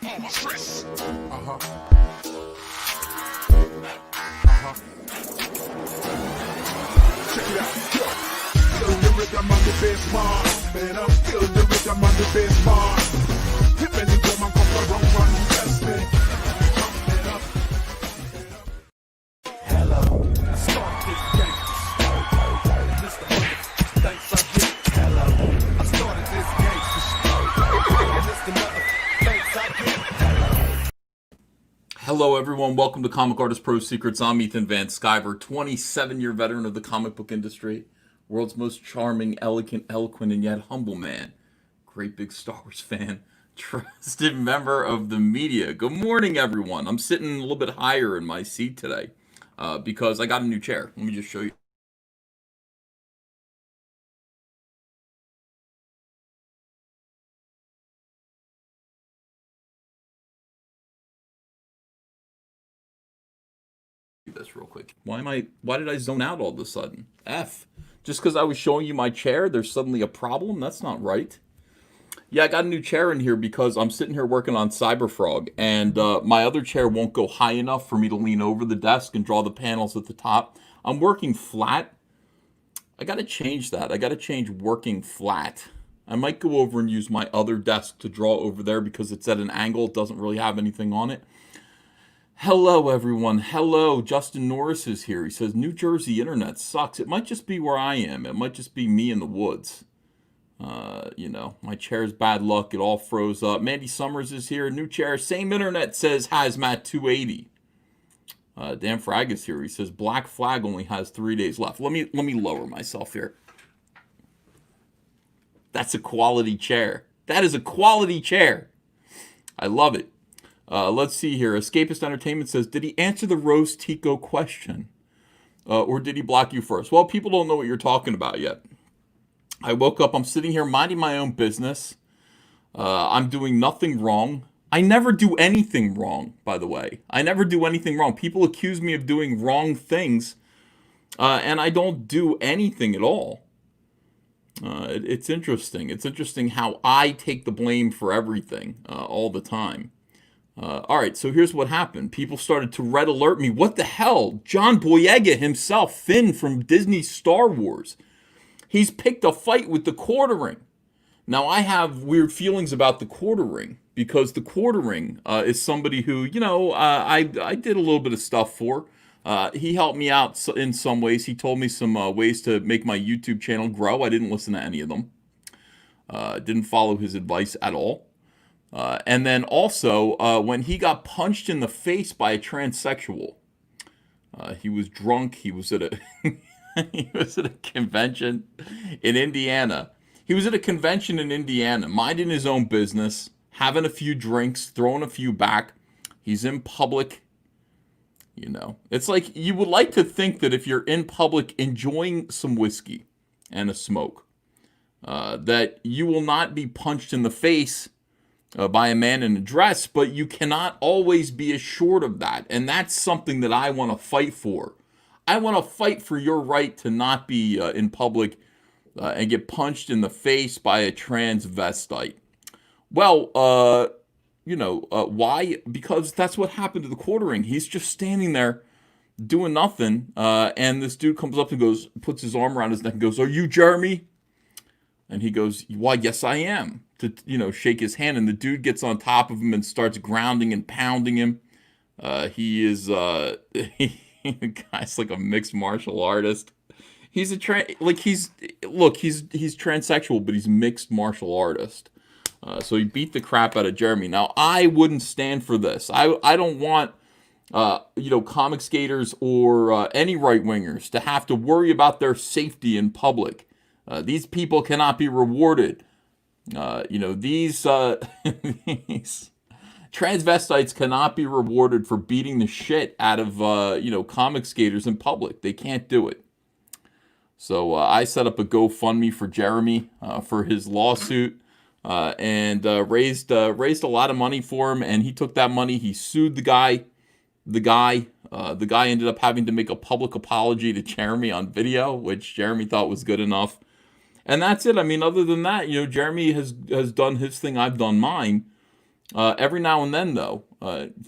Chris. Check it out. Yo. Feel the rhythm on the bass bar. Better feel the rhythm on the bass bar. Hip and the drum and come from one best thing. Hello. I start this game. Mr. Mother, thanks I get. Hello. I started this game. And it's the mother, thanks I get. Hello everyone, welcome to Comic Artist Pro Secrets. I'm Ethan Van Sciver, 27-year veteran of the comic book industry, world's most charming, elegant, eloquent, and yet humble man, great big Star Wars fan, trusted member of the media. Good morning everyone. I'm sitting a little bit higher in my seat today because I got a new chair. Let me just show you. This real quick. Why did I zone out all of a sudden? Just because I was showing you my chair, there's suddenly a problem? That's not right. Yeah, I got a new chair in here because I'm sitting here working on Cyberfrog, and my other chair won't go high enough for me to lean over the desk and draw the panels at the top. I'm working flat. I got to change that. I got to change working flat. I might go over and use my other desk to draw over there because it's at an angle. It doesn't really have anything on it. Hello, everyone. Hello. Justin Norris is here. He says, New Jersey internet sucks. It might just be where I am. It might just be me in the woods. My chair's bad luck. It all froze up. Mandy Summers is here. New chair. Same internet, says Hazmat 280. Dan Frag is here. He says, Black Flag only has 3 days left. Let me lower myself here. That's a quality chair. That is a quality chair. I love it. Let's see here. Escapist Entertainment says, did he answer the Rose Tico question? Or did he block you first? Well, people don't know what you're talking about yet. I woke up, I'm sitting here minding my own business. I'm doing nothing wrong. I never do anything wrong, by the way. I never do anything wrong. People accuse me of doing wrong things, and I don't do anything at all. It's interesting. It's interesting how I take the blame for everything all the time. All right, so here's what happened. People started to red alert me. What the hell? John Boyega himself, Finn from Disney's Star Wars. He's picked a fight with the Quartering. Now, I have weird feelings about the Quartering because the Quartering is somebody who, I did a little bit of stuff for. He helped me out in some ways. He told me some ways to make my YouTube channel grow. I didn't listen to any of them. Didn't follow his advice at all. And then also, when he got punched in the face by a transsexual, he was drunk. He was at a he was at a convention in Indiana. He was at a convention in Indiana, minding his own business, having a few drinks, throwing a few back. He's in public. It's like you would like to think that if you're in public enjoying some whiskey and a smoke, that you will not be punched in the face by a man in a dress, but you cannot always be assured of that. And that's something that I want to fight for. I want to fight for your right to not be in public and get punched in the face by a transvestite. Well, why? Because that's what happened to the Quartering. He's just standing there doing nothing. And this dude comes up and goes, puts his arm around his neck and goes, "Are you Jeremy?" And he goes, "Why, yes, I am." To, shake his hand. And the dude gets on top of him and starts grounding and pounding him. He is, the guy's like a mixed martial artist. He's he's transsexual, but he's mixed martial artist. So he beat the crap out of Jeremy. Now, I wouldn't stand for this. I don't want, ComicsGaters or any right-wingers to have to worry about their safety in public. These people cannot be rewarded. These transvestites cannot be rewarded for beating the shit out of, ComicsGaters in public. They can't do it. So I set up a GoFundMe for Jeremy for his lawsuit and raised a lot of money for him. And he took that money. He sued the guy. The guy ended up having to make a public apology to Jeremy on video, which Jeremy thought was good enough. And that's it. I mean, other than that, Jeremy has done his thing. I've done mine. Every now and then, though,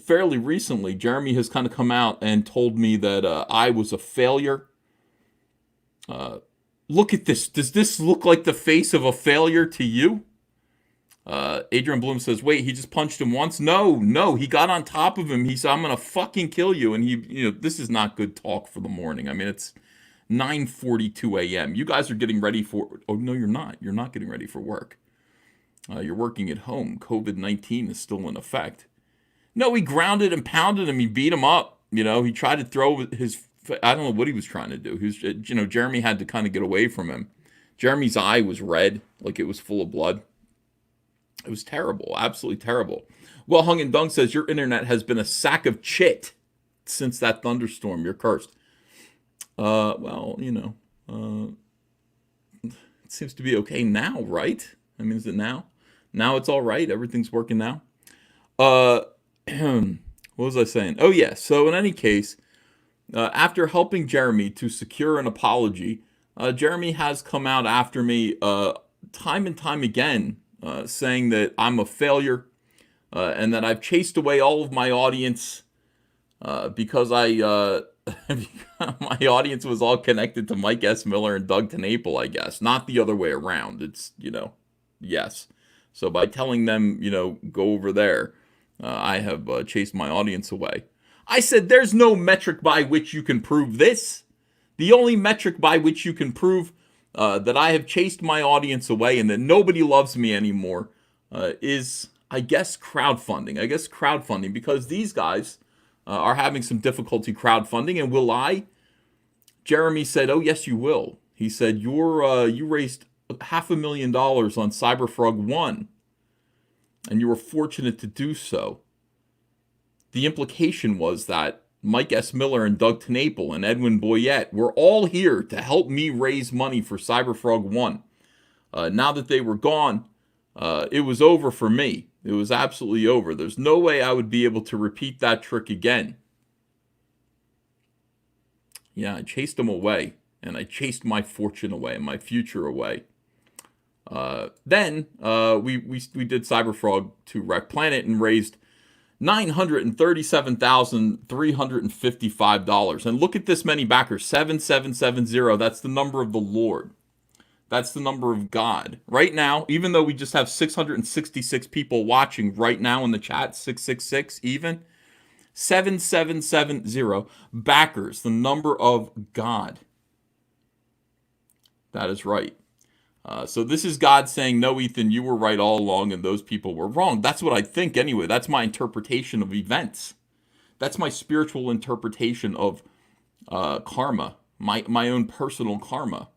fairly recently, Jeremy has kind of come out and told me that I was a failure. Look at this. Does this look like the face of a failure to you? Adrian Bloom says, wait, he just punched him once? No, he got on top of him. He said, I'm going to fucking kill you. And this is not good talk for the morning. I mean, it's 9:42 a.m. You guys are getting ready for, oh, no, you're not. You're not getting ready for work. You're working at home. COVID-19 is still in effect. No, he grounded and pounded him. He beat him up. He tried to throw his, I don't know what he was trying to do. He was, Jeremy had to kind of get away from him. Jeremy's eye was red, like it was full of blood. It was terrible, absolutely terrible. Well, Hung and Dung says, your internet has been a sack of chit since that thunderstorm. You're cursed. It seems to be okay now, right? I mean, is it now? Now it's all right? Everything's working now? What was I saying? Oh, yeah. So in any case, after helping Jeremy to secure an apology, Jeremy has come out after me time and time again, saying that I'm a failure and that I've chased away all of my audience because my audience was all connected to Mike S. Miller and Doug TenNapel, I guess. Not the other way around. It's, yes. So by telling them, go over there, I have chased my audience away. I said, there's no metric by which you can prove this. The only metric by which you can prove that I have chased my audience away and that nobody loves me anymore is, I guess, crowdfunding. Because these guys are having some difficulty crowdfunding. And will I? Jeremy said, oh, yes, you will. He said, you raised $500,000 on Cyberfrog 1, and you were fortunate to do so. The implication was that Mike S. Miller and Doug TenNapel and Edwin Boyette were all here to help me raise money for Cyberfrog 1. Now that they were gone, it was over for me. It was absolutely over. There's no way I would be able to repeat that trick again. Yeah, I chased them away, and I chased my fortune away and my future away. Then we did Cyberfrog to Wreck Planet and raised $937,355. And look at this many backers, 7770. That's the number of the Lord. That's the number of God. Right now, even though we just have 666 people watching right now in the chat, 666 even, 7770 backers, the number of God. That is right. So this is God saying, no, Ethan, you were right all along and those people were wrong. That's what I think anyway. That's my interpretation of events. That's my spiritual interpretation of karma, my own personal karma.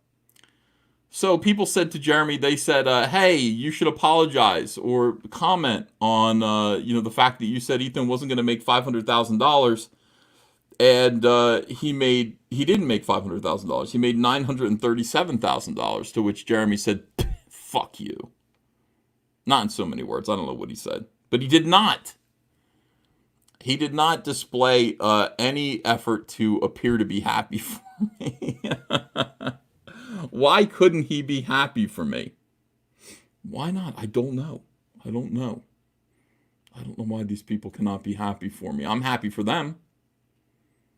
So people said to Jeremy, they said, hey, you should apologize or comment on the fact that you said Ethan wasn't going to make $500,000. And he didn't make $500,000. He made $937,000, to which Jeremy said, fuck you. Not in so many words. I don't know what he said. But he did not. He did not display any effort to appear to be happy for me. Why couldn't he be happy for me? Why not? I don't know. I don't know why these people cannot be happy for me. I'm happy for them.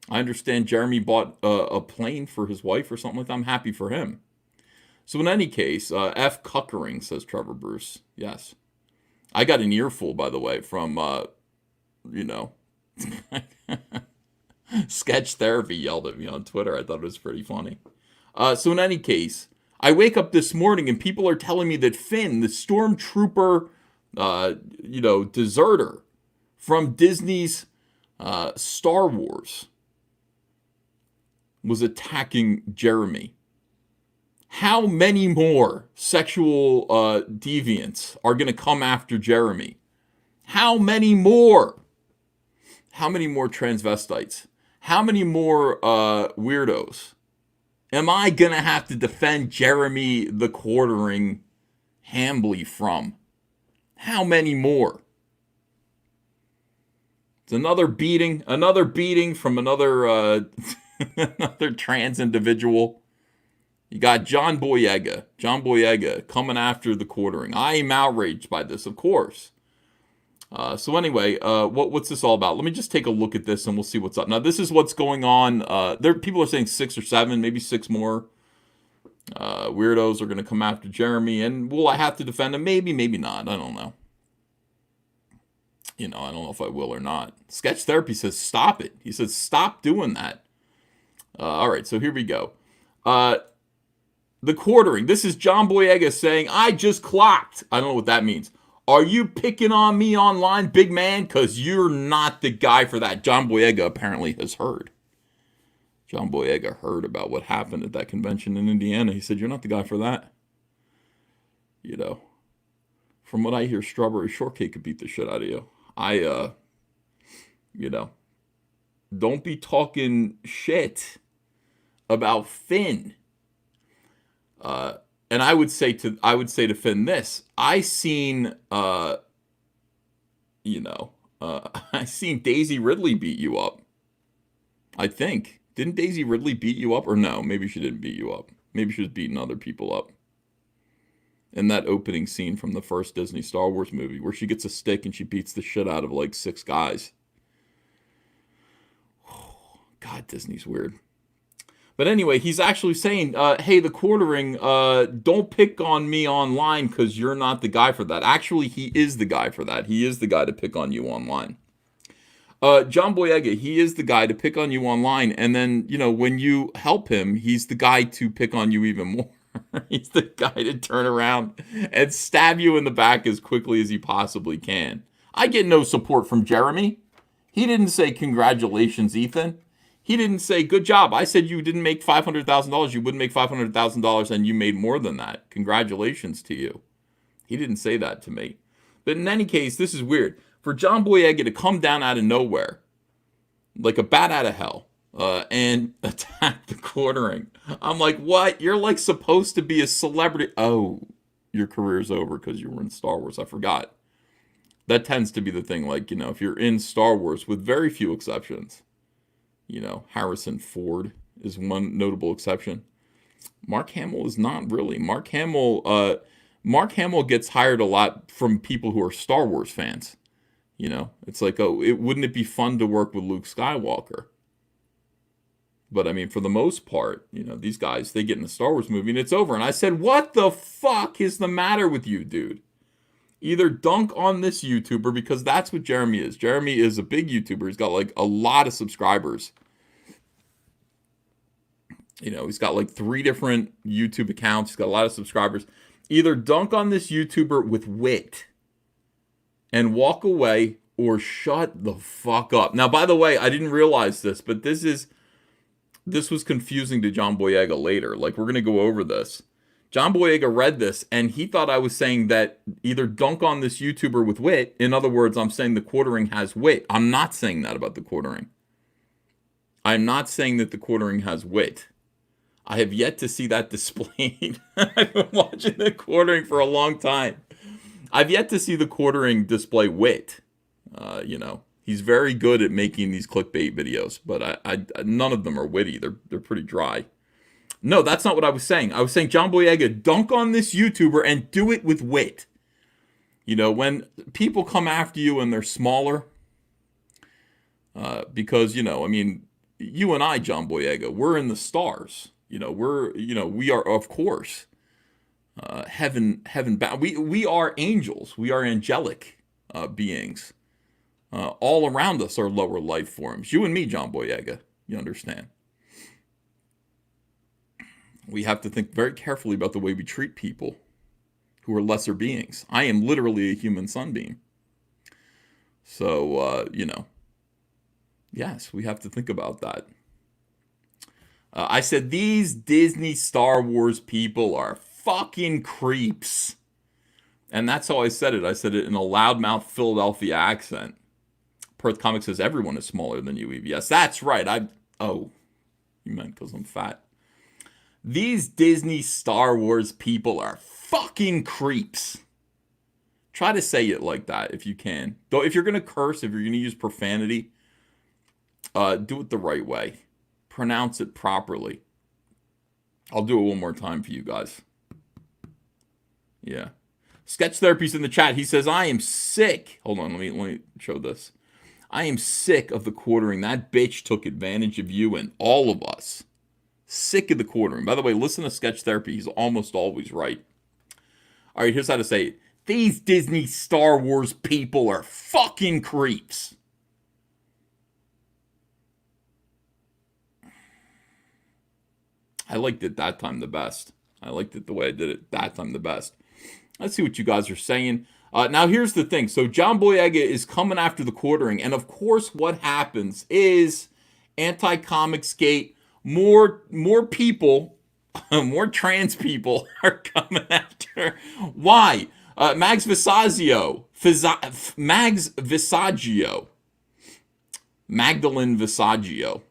I understand Jeremy bought a plane for his wife or something like that. I'm happy for him. So in any case, F. Cuckering, says Trevor Bruce. Yes. I got an earful, by the way, from, Sketch Therapy yelled at me on Twitter. I thought it was pretty funny. So in any case, I wake up this morning and people are telling me that Finn, the stormtrooper, deserter from Disney's Star Wars, was attacking Jeremy. How many more sexual deviants are going to come after Jeremy? How many more? How many more transvestites? How many more weirdos am I going to have to defend Jeremy the Quartering Hambly from? How many more? It's another beating from another another trans individual. You got John Boyega coming after the Quartering. I am outraged by this, of course. So anyway, what's this all about? Let me just take a look at this and we'll see what's up. Now, this is what's going on. People are saying 6 or 7, maybe 6 more weirdos are going to come after Jeremy. And will I have to defend him? Maybe, maybe not. I don't know. I don't know if I will or not. Sketch Therapy says, stop it. He says, stop doing that. All right, so here we go. The quartering. This is John Boyega saying, I just clocked. I don't know what that means. Are you picking on me online, big man? Because you're not the guy for that. John Boyega apparently has heard. John Boyega heard about what happened at that convention in Indiana. He said, you're not the guy for that. From what I hear, Strawberry Shortcake could beat the shit out of you. Don't be talking shit about Finn. And I would say to Finn this. I seen Daisy Ridley beat you up. I think. Didn't Daisy Ridley beat you up? Or no, maybe she didn't beat you up. Maybe she was beating other people up. In that opening scene from the first Disney Star Wars movie, where she gets a stick and she beats the shit out of like 6 guys. God, Disney's weird. But anyway, he's actually saying, hey, the quartering, don't pick on me online because you're not the guy for that. Actually, he is the guy for that. He is the guy to pick on you online. John Boyega, he is the guy to pick on you online. And then, when you help him, he's the guy to pick on you even more. He's the guy to turn around and stab you in the back as quickly as he possibly can. I get no support from Jeremy. He didn't say, congratulations, Ethan. He didn't say, good job. I said you didn't make $500,000. You wouldn't make $500,000 and you made more than that. Congratulations to you. He didn't say that to me. But in any case, this is weird. For John Boyega to come down out of nowhere, like a bat out of hell, and attack the quartering. I'm like, what? You're like supposed to be a celebrity. Oh, your career's over because you were in Star Wars. I forgot. That tends to be the thing. Like, if you're in Star Wars, with very few exceptions, Harrison Ford is one notable exception. Mark Hamill is not really. Mark Hamill gets hired a lot from people who are Star Wars fans. It's like, wouldn't it be fun to work with Luke Skywalker? But I mean, for the most part, these guys, they get in a Star Wars movie and it's over. And I said, what the fuck is the matter with you, dude? Either dunk on this YouTuber, because that's what Jeremy is. Jeremy is a big YouTuber. He's got like a lot of subscribers. He's got like 3 different YouTube accounts. He's got a lot of subscribers. Either dunk on this YouTuber with wit and walk away, or shut the fuck up. Now, by the way, I didn't realize this, but this was confusing to John Boyega later. Like, we're going to go over this. John Boyega read this, and he thought I was saying that either dunk on this YouTuber with wit. In other words, I'm saying the quartering has wit. I'm not saying that about the quartering. I'm not saying that the quartering has wit. I have yet to see that displayed. I've been watching the quartering for a long time. I've yet to see the quartering display wit. He's very good at making these clickbait videos, but I none of them are witty. They're pretty dry. No, that's not what I was saying. I was saying, John Boyega, dunk on this YouTuber and do it with wit. When people come after you and they're smaller, because, you and I, John Boyega, we're in the stars. We are, of course, heaven bound. We are angels. We are angelic beings. All around us are lower life forms. You and me, John Boyega. You understand? We have to think very carefully about the way we treat people who are lesser beings. I am literally a human sunbeam. So, yes, we have to think about that. I said, these Disney Star Wars people are fucking creeps. And that's how I said it. I said it in a loudmouth Philadelphia accent. Perth Comics says, everyone is smaller than you, Eve. Yes, that's right. You meant because I'm fat. These Disney Star Wars people are fucking creeps. Try to say it like that if you can. Though, if you're going to curse, if you're going to use profanity, do it the right way. Pronounce it properly. I'll do it one more time for you guys. Yeah. Sketch Therapy's in the chat. He says, I am sick. Hold on, let me show this. I am sick of the quartering. That bitch took advantage of you and all of us. Sick of the quartering. By the way, listen to Sketch Therapy. He's almost always right. All right, here's how to say it. These Disney Star Wars people are fucking creeps. I liked it that time the best. I liked it the way I did it that time the best. Let's see what you guys are saying. Now, here's the thing. So, John Boyega is coming after the quartering. And, of course, what happens is anti-ComicsGate, more people, more trans people are coming after. Why? Mags Visaggio. Magdalene Visaggio.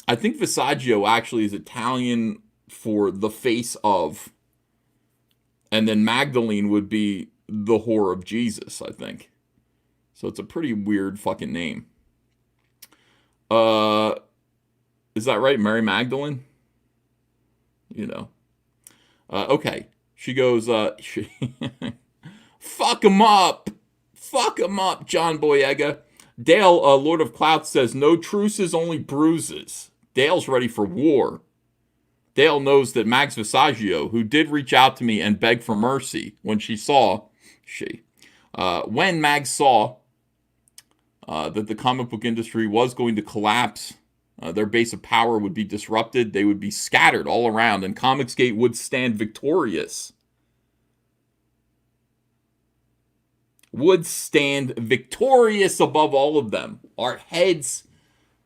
I think Visaggio actually is Italian for the face of. And then Magdalene would be the whore of Jesus, I think. So it's a pretty weird fucking name. Is that right? Mary Magdalene? You know. Okay. She goes, fuck him up. Fuck him up, John Boyega. Dale, Lord of Clout, says, no truces, only bruises. Dale's ready for war. Dale knows that Mags Visaggio, who did reach out to me and beg for mercy when when Mags saw that the comic book industry was going to collapse, their base of power would be disrupted, they would be scattered all around, and ComicsGate would stand victorious. Would stand victorious above all of them. Our heads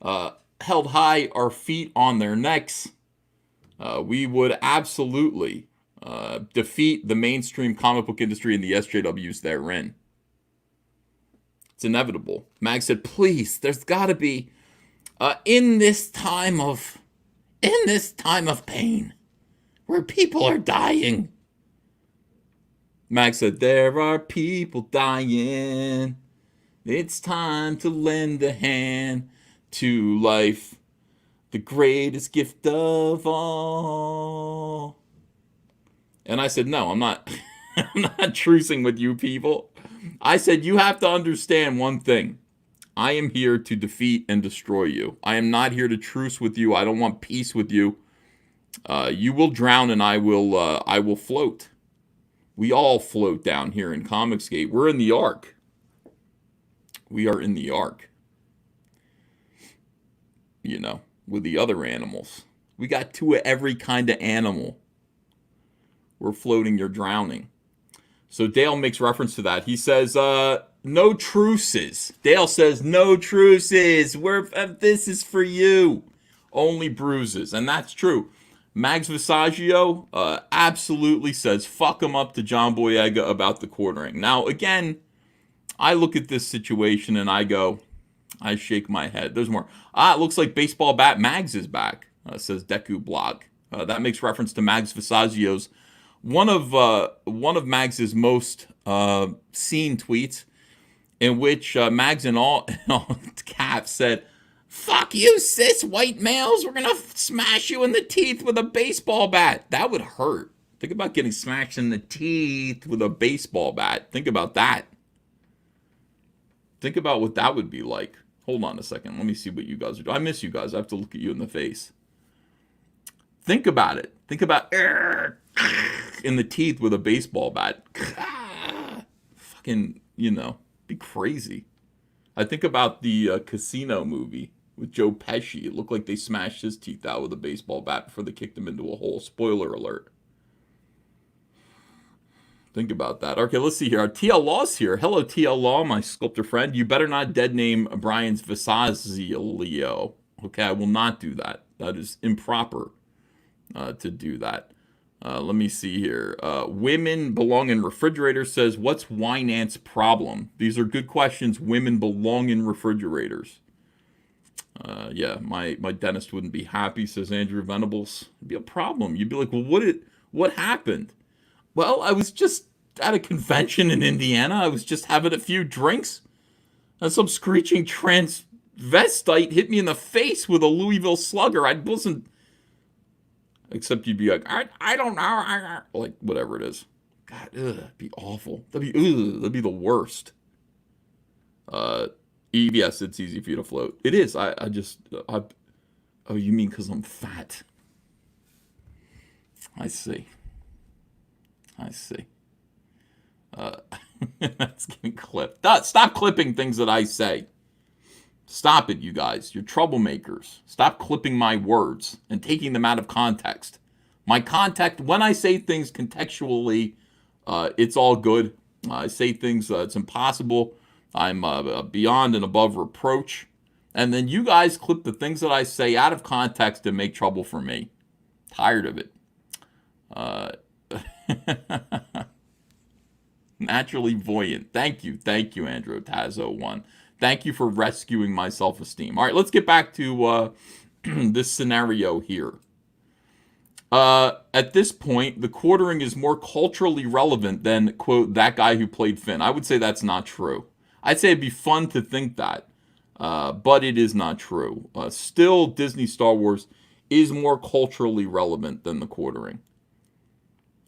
held high, our feet on their necks. We would absolutely defeat the mainstream comic book industry and the SJWs therein. It's inevitable. Mag said, please, there's got to be, in this time of pain, where people are dying. Mag said, there are people dying. It's time to lend a hand to life, the greatest gift of all. And I said, no, I'm not I'm not trucing with you people. I said, you have to understand one thing. I am here to defeat and destroy you. I am not here to truce with you. I don't want peace with you. You will drown and I will float. We all float down here in ComicsGate. We're in the Ark. We are in the Ark. You know, with the other animals. We got two of every kind of animal. We're floating, you're drowning. So Dale makes reference to that. He says, no truces. Dale says, no truces. This is for you. Only bruises. And that's true. Mags Visaggio absolutely says, fuck him up to John Boyega about the quartering. Now, again, I look at this situation and I go, I shake my head. There's more. It looks like Baseball Bat Mags is back, says Deku Blog. That makes reference to Mags Visaggio's one of Mags's most seen tweets, in which Mags in all caps said, fuck you, cis white males. We're going to smash you in the teeth with a baseball bat. That would hurt. Think about getting smashed in the teeth with a baseball bat. Think about that. Think about what that would be like. Hold on a second. Let me see what you guys are doing. I miss you guys. I have to look at you in the face. Think about it. Think about in the teeth with a baseball bat. Fucking, be crazy. I think about the Casino movie with Joe Pesci. It looked like they smashed his teeth out with a baseball bat before they kicked him into a hole. Spoiler alert. Think about that. Okay, let's see here. TL Law's here. Hello, TL Law, my sculptor friend. You better not dead name Brian's Visaggio. Okay, I will not do that. That is improper to do that. Let me see here. Women belong in refrigerators says, what's Wynant's problem? These are good questions. Women belong in refrigerators. Yeah, my dentist wouldn't be happy, says Andrew Venables. It'd be a problem. You'd be like, well, what happened? Well, I was just at a convention in Indiana. I was just having a few drinks. And some screeching transvestite hit me in the face with a Louisville Slugger. I wasn't... Except you'd be like, I don't know. Like, whatever it is. God, that'd be awful. That'd be the worst. Yes, it's easy for you to float. It is. Oh, you mean because I'm fat? I see. That's getting clipped. Stop clipping things that I say. Stop it, you guys. You're troublemakers. Stop clipping my words and taking them out of context. My context, when I say things contextually, it's all good. I say things, it's impossible. I'm beyond and above reproach. And then you guys clip the things that I say out of context and make trouble for me. Tired of it. Naturally buoyant. Thank you, Andrew Tazo1. Thank you for rescuing my self-esteem. All right, let's get back to this scenario here. At this point, the quartering is more culturally relevant than, quote, that guy who played Finn. I would say that's not true. I'd say it'd be fun to think that, but it is not true. Still, Disney Star Wars is more culturally relevant than the quartering.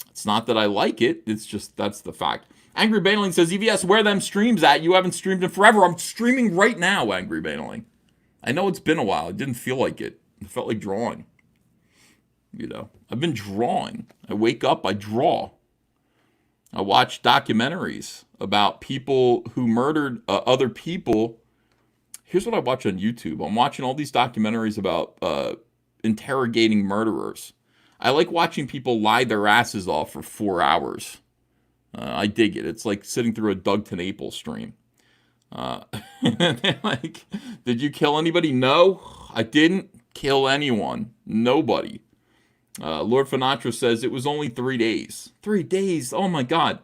It's not that I like it. It's just that's the fact. Angry Baneling says, EVS, where them streams at? You haven't streamed in forever. I'm streaming right now, Angry Baneling. I know it's been a while. It didn't feel like it. It felt like drawing. You know, I've been drawing. I wake up, I draw. I watch documentaries about people who murdered other people. Here's what I watch on YouTube. I'm watching all these documentaries about interrogating murderers. I like watching people lie their asses off for 4 hours. I dig it. It's like sitting through a Doug TenNapel stream. Like, did you kill anybody? No, I didn't kill anyone. Nobody. Lord Finatra says it was only 3 days. 3 days? Oh my God.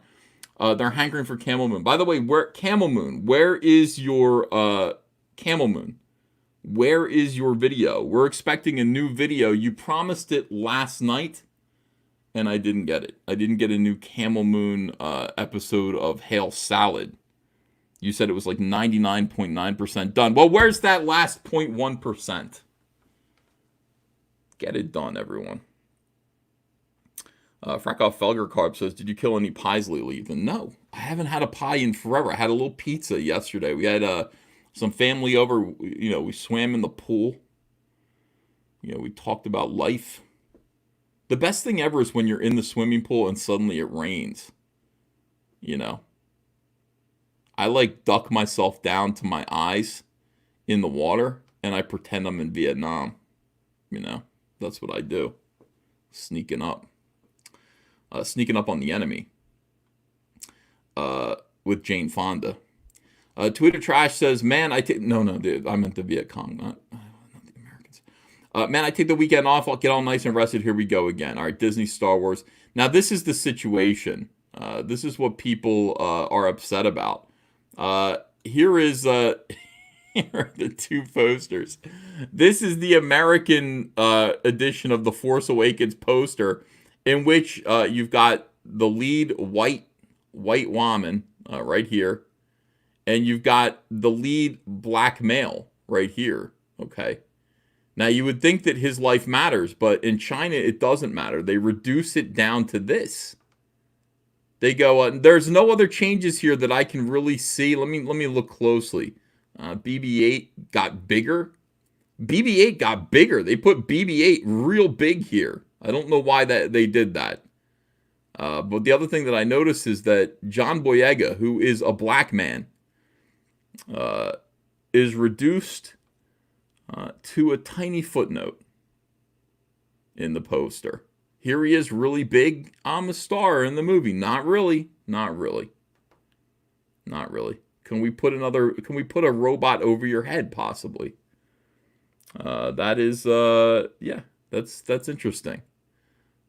They're hankering for Camel Moon. By the way, Camel Moon? Where is your Camel Moon? Where is your video? We're expecting a new video. You promised it last night, and I didn't get it. I didn't get a new Camel Moon episode of Hail Salad. You said it was like 99.9% done. Well, where's that last 0.1%? Get it done, everyone. Frakoff Felgerkarp says, did you kill any pies lately? Even no, I haven't had a pie in forever. I had a little pizza yesterday. We had some family over. You know, we swam in the pool. You know, we talked about life. The best thing ever is when you're in the swimming pool and suddenly it rains. You know, I like duck myself down to my eyes in the water and I pretend I'm in Vietnam. You know, that's what I do. Sneaking up on the enemy with Jane Fonda. Twitter Trash says, man, no, dude, I meant the Viet Cong, not the Americans. Man, I take the weekend off. I'll get all nice and rested. Here we go again. All right, Disney Star Wars. Now, this is the situation. This is what people are upset about. Here are the two posters. This is the American edition of the Force Awakens poster, in which you've got the lead white woman right here, and you've got the lead black male right here. Okay. Now, you would think that his life matters, but in China, it doesn't matter. They reduce it down to this. They go, there's no other changes here that I can really see. Let me look closely. BB-8 got bigger. BB-8 got bigger. They put BB-8 real big here. I don't know why they did that. But the other thing that I noticed is that John Boyega, who is a black man, is reduced to a tiny footnote in the poster. Here he is, really big. I'm a star in the movie. Not really. Can we put a robot over your head, possibly? That is, that's interesting.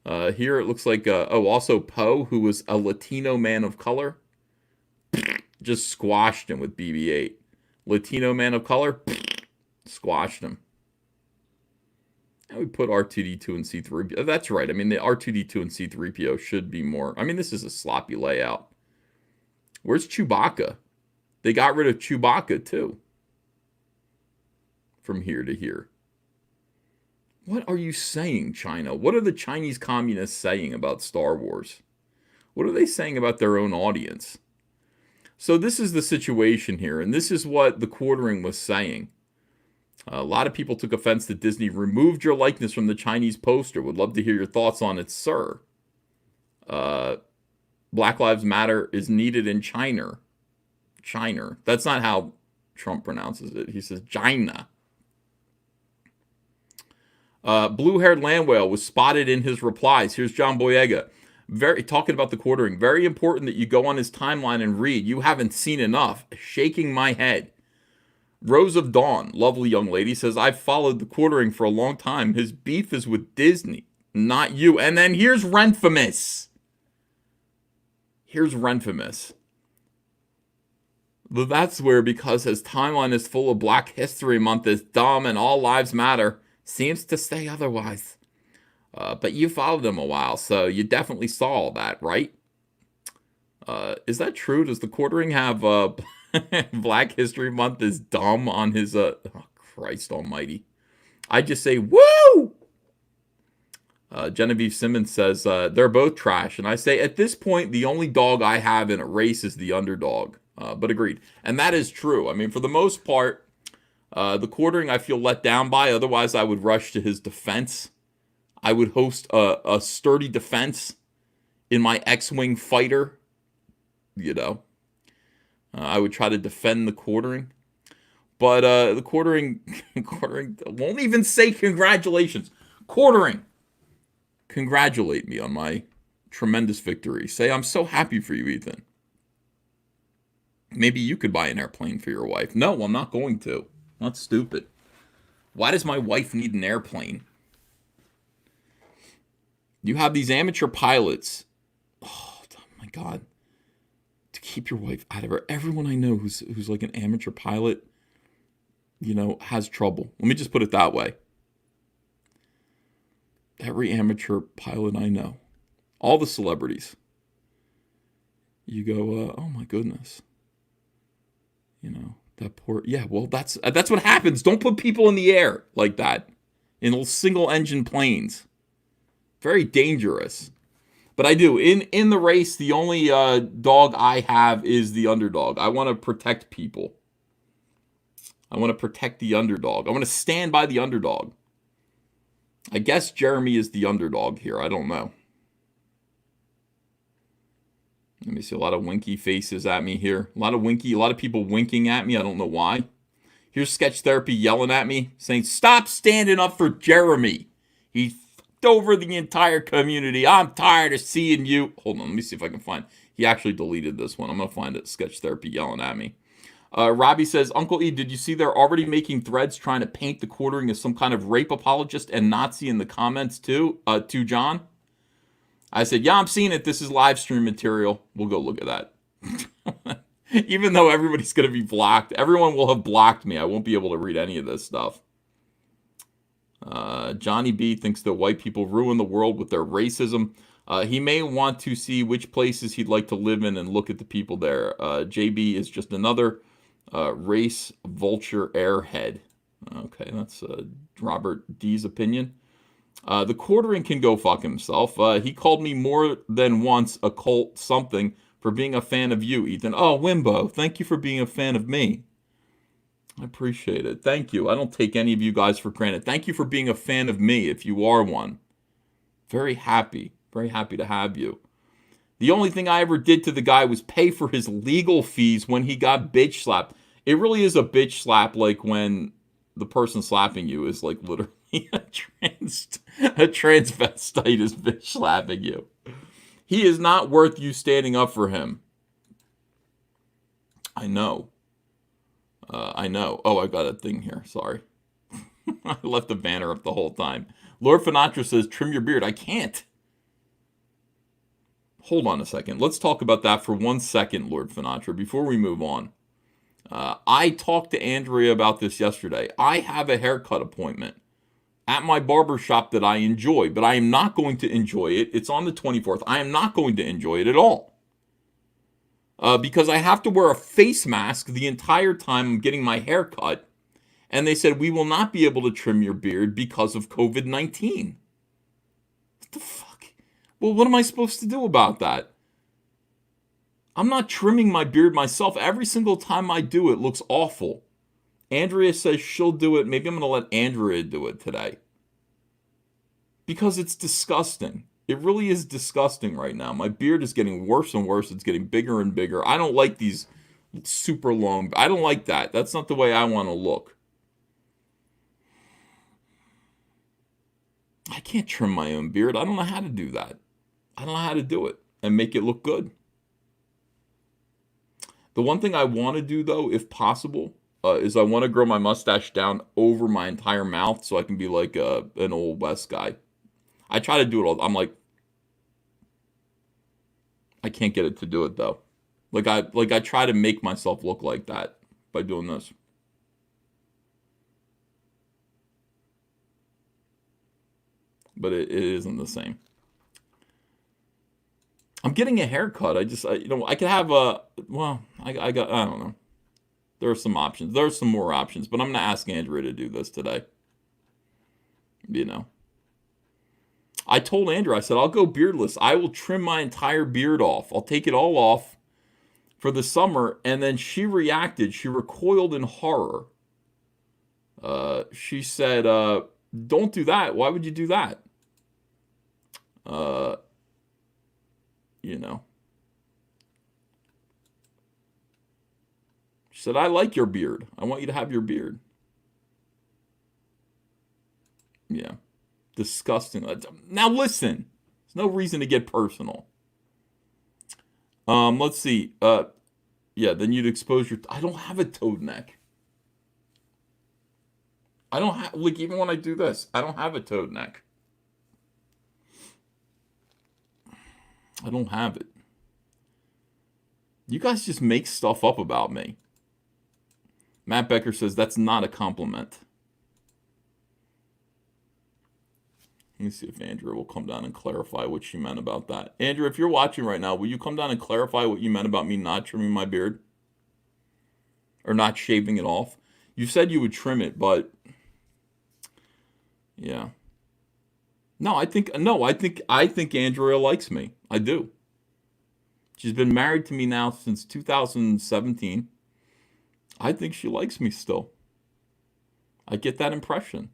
Here it looks like, also Poe, who was a Latino man of color, just squashed him with BB-8. Latino man of color, squashed him. And we put R2-D2 and C3PO. That's right. I mean, the R2-D2 and C3PO should be more. I mean, this is a sloppy layout. Where's Chewbacca? They got rid of Chewbacca, too. From here to here. What are you saying, China? What are the Chinese communists saying about Star Wars? What are they saying about their own audience? So this is the situation here, and this is what the quartering was saying. A lot of people took offense that Disney removed your likeness from the Chinese poster. Would love to hear your thoughts on it, sir. Black Lives Matter is needed in China. China. That's not how Trump pronounces it. He says China. Blue-haired land whale was spotted in his replies. Here's John Boyega. Talking about the quartering. Very important that you go on his timeline and read. You haven't seen enough. Shaking my head. Rose of Dawn, lovely young lady, says, I've followed the quartering for a long time. His beef is with Disney, not you. And then here's Renfamous. That's where, because his timeline is full of Black History Month is dumb and all lives matter, seems to say otherwise. But you followed him a while, so you definitely saw all that, right? Is that true? Does the quartering have Black History Month is dumb on his... Oh, Christ almighty. I just say, woo! Genevieve Simmons says, they're both trash. And I say, at this point, the only dog I have in a race is the underdog. But agreed. And that is true. I mean, for the most part, the quartering I feel let down by. Otherwise, I would rush to his defense. I would host a sturdy defense in my X-Wing fighter. You know. I would try to defend the quartering. But the quartering won't even say congratulations. Quartering. Congratulate me on my tremendous victory. Say, I'm so happy for you, Ethan. Maybe you could buy an airplane for your wife. No, I'm not going to. That's stupid. Why does my wife need an airplane? You have these amateur pilots. Oh my God. To keep your wife out of her. Everyone I know who's like an amateur pilot, you know, has trouble. Let me just put it that way. Every amateur pilot I know. All the celebrities. You go, oh my goodness. You know, that poor... Yeah, well, that's what happens. Don't put people in the air like that. In single-engine planes. Very dangerous. But I do. In the race, the only dog I have is the underdog. I want to protect people. I want to protect the underdog. I want to stand by the underdog. I guess Jeremy is the underdog here. I don't know. Let me see. A lot of winky faces at me here. A lot of people winking at me. I don't know why. Here's Sketch Therapy yelling at me, saying, stop standing up for Jeremy. He f***ed over the entire community. I'm tired of seeing you. Hold on. Let me see if I can find. He actually deleted this one. I'm going to find it. Sketch Therapy yelling at me. Robbie says, Uncle E, did you see they're already making threads trying to paint the quartering as some kind of rape apologist and Nazi in the comments too, to John? I said, yeah, I'm seeing it. This is live stream material. We'll go look at that. Even though everybody's going to be blocked. Everyone will have blocked me. I won't be able to read any of this stuff. Johnny B thinks that white people ruin the world with their racism. He may want to see which places he'd like to live in and look at the people there. JB is just another race vulture airhead. Okay, that's Robert D's opinion. The quartering can go fuck himself. He called me more than once a cult something for being a fan of you, Ethan. Oh, Wimbo, thank you for being a fan of me. I appreciate it. Thank you. I don't take any of you guys for granted. Thank you for being a fan of me, if you are one. Very happy to have you. The only thing I ever did to the guy was pay for his legal fees when he got bitch slapped. It really is a bitch slap, like when the person slapping you is like literally a transvestite is bitch slapping you. He is not worth you standing up for him. I know. Oh, I got a thing here. Sorry. I left the banner up the whole time. Lord Finatra says, trim your beard. I can't. Hold on a second. Let's talk about that for 1 second, Lord Finatra, before we move on. I talked to Andrea about this yesterday. I have a haircut appointment at my barber shop that I enjoy, but I am not going to enjoy it. It's on the 24th. I am not going to enjoy it at all. Because I have to wear a face mask the entire time I'm getting my hair cut. And they said, we will not be able to trim your beard because of COVID-19. What the fuck? Well, what am I supposed to do about that? I'm not trimming my beard myself. Every single time I do it, looks awful. Andrea says she'll do it. Maybe I'm going to let Andrea do it today. Because it's disgusting. It really is disgusting right now. My beard is getting worse and worse. It's getting bigger and bigger. I don't like these super long. I don't like that. That's not the way I want to look. I can't trim my own beard. I don't know how to do that. I don't know how to do it and make it look good. The one thing I want to do, though, if possible, is I want to grow my mustache down over my entire mouth so I can be like an old West guy. I try to do it all. I'm like, I can't get it to do it, though. Like I try to make myself look like that by doing this. But it isn't the same. I'm getting a haircut. I could have a, well, I don't know. There are some options. There are some more options, but I'm going to ask Andrea to do this today. You know. I told Andrea, I said, I'll go beardless. I will trim my entire beard off. I'll take it all off for the summer. And then she reacted. She recoiled in horror. She said, don't do that. Why would you do that? You know. She said, I like your beard. I want you to have your beard. Yeah. Disgusting. Now listen. There's no reason to get personal. Let's see. Yeah, then you'd expose your... I don't have a toad neck. I don't have... Like, even when I do this, I don't have a toad neck. I don't have it. You guys just make stuff up about me. Matt Becker says, that's not a compliment. Let me see if Andrea will come down and clarify what she meant about that. Andrea, if you're watching right now, will you come down and clarify what you meant about me not trimming my beard? Or not shaving it off? You said you would trim it, but... Yeah. I think Andrea likes me. I do. She's been married to me now since 2017. I think she likes me still. I get that impression.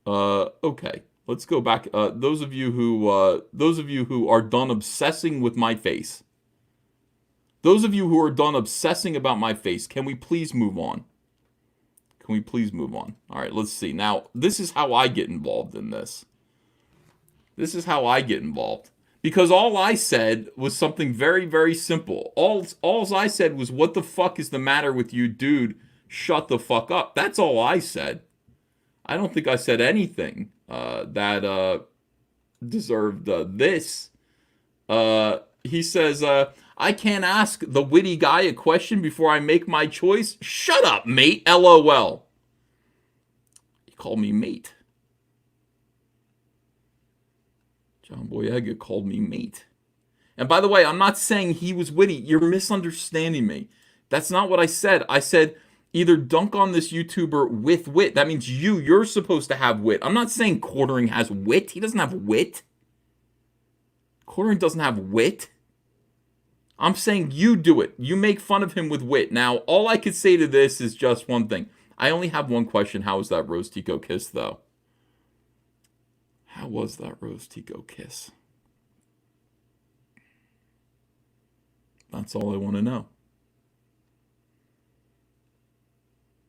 Okay, let's go back. Those of you who are done obsessing with my face. Those of you who are done obsessing about my face, can we please move on? Can we please move on? All right, let's see. Now, this is how I get involved in this. This is how I get involved. Because all I said was something very, very simple. All I said was, what the fuck is the matter with you, dude? Shut the fuck up. That's all I said. I don't think I said anything that deserved this. He says, I can't ask the witty guy a question before I make my choice. Shut up, mate. LOL. He called me mate. John Boyega called me mate. And by the way, I'm not saying he was witty. You're misunderstanding me. That's not what I said. I said either dunk on this YouTuber with wit. That means you're supposed to have wit. I'm not saying Quartering has wit. He doesn't have wit. Quartering doesn't have wit. I'm saying you do it. You make fun of him with wit. Now, all I could say to this is just one thing. I only have one question. How was that Rose Tico kiss, though? How was that Rose Tico kiss? That's all I want to know.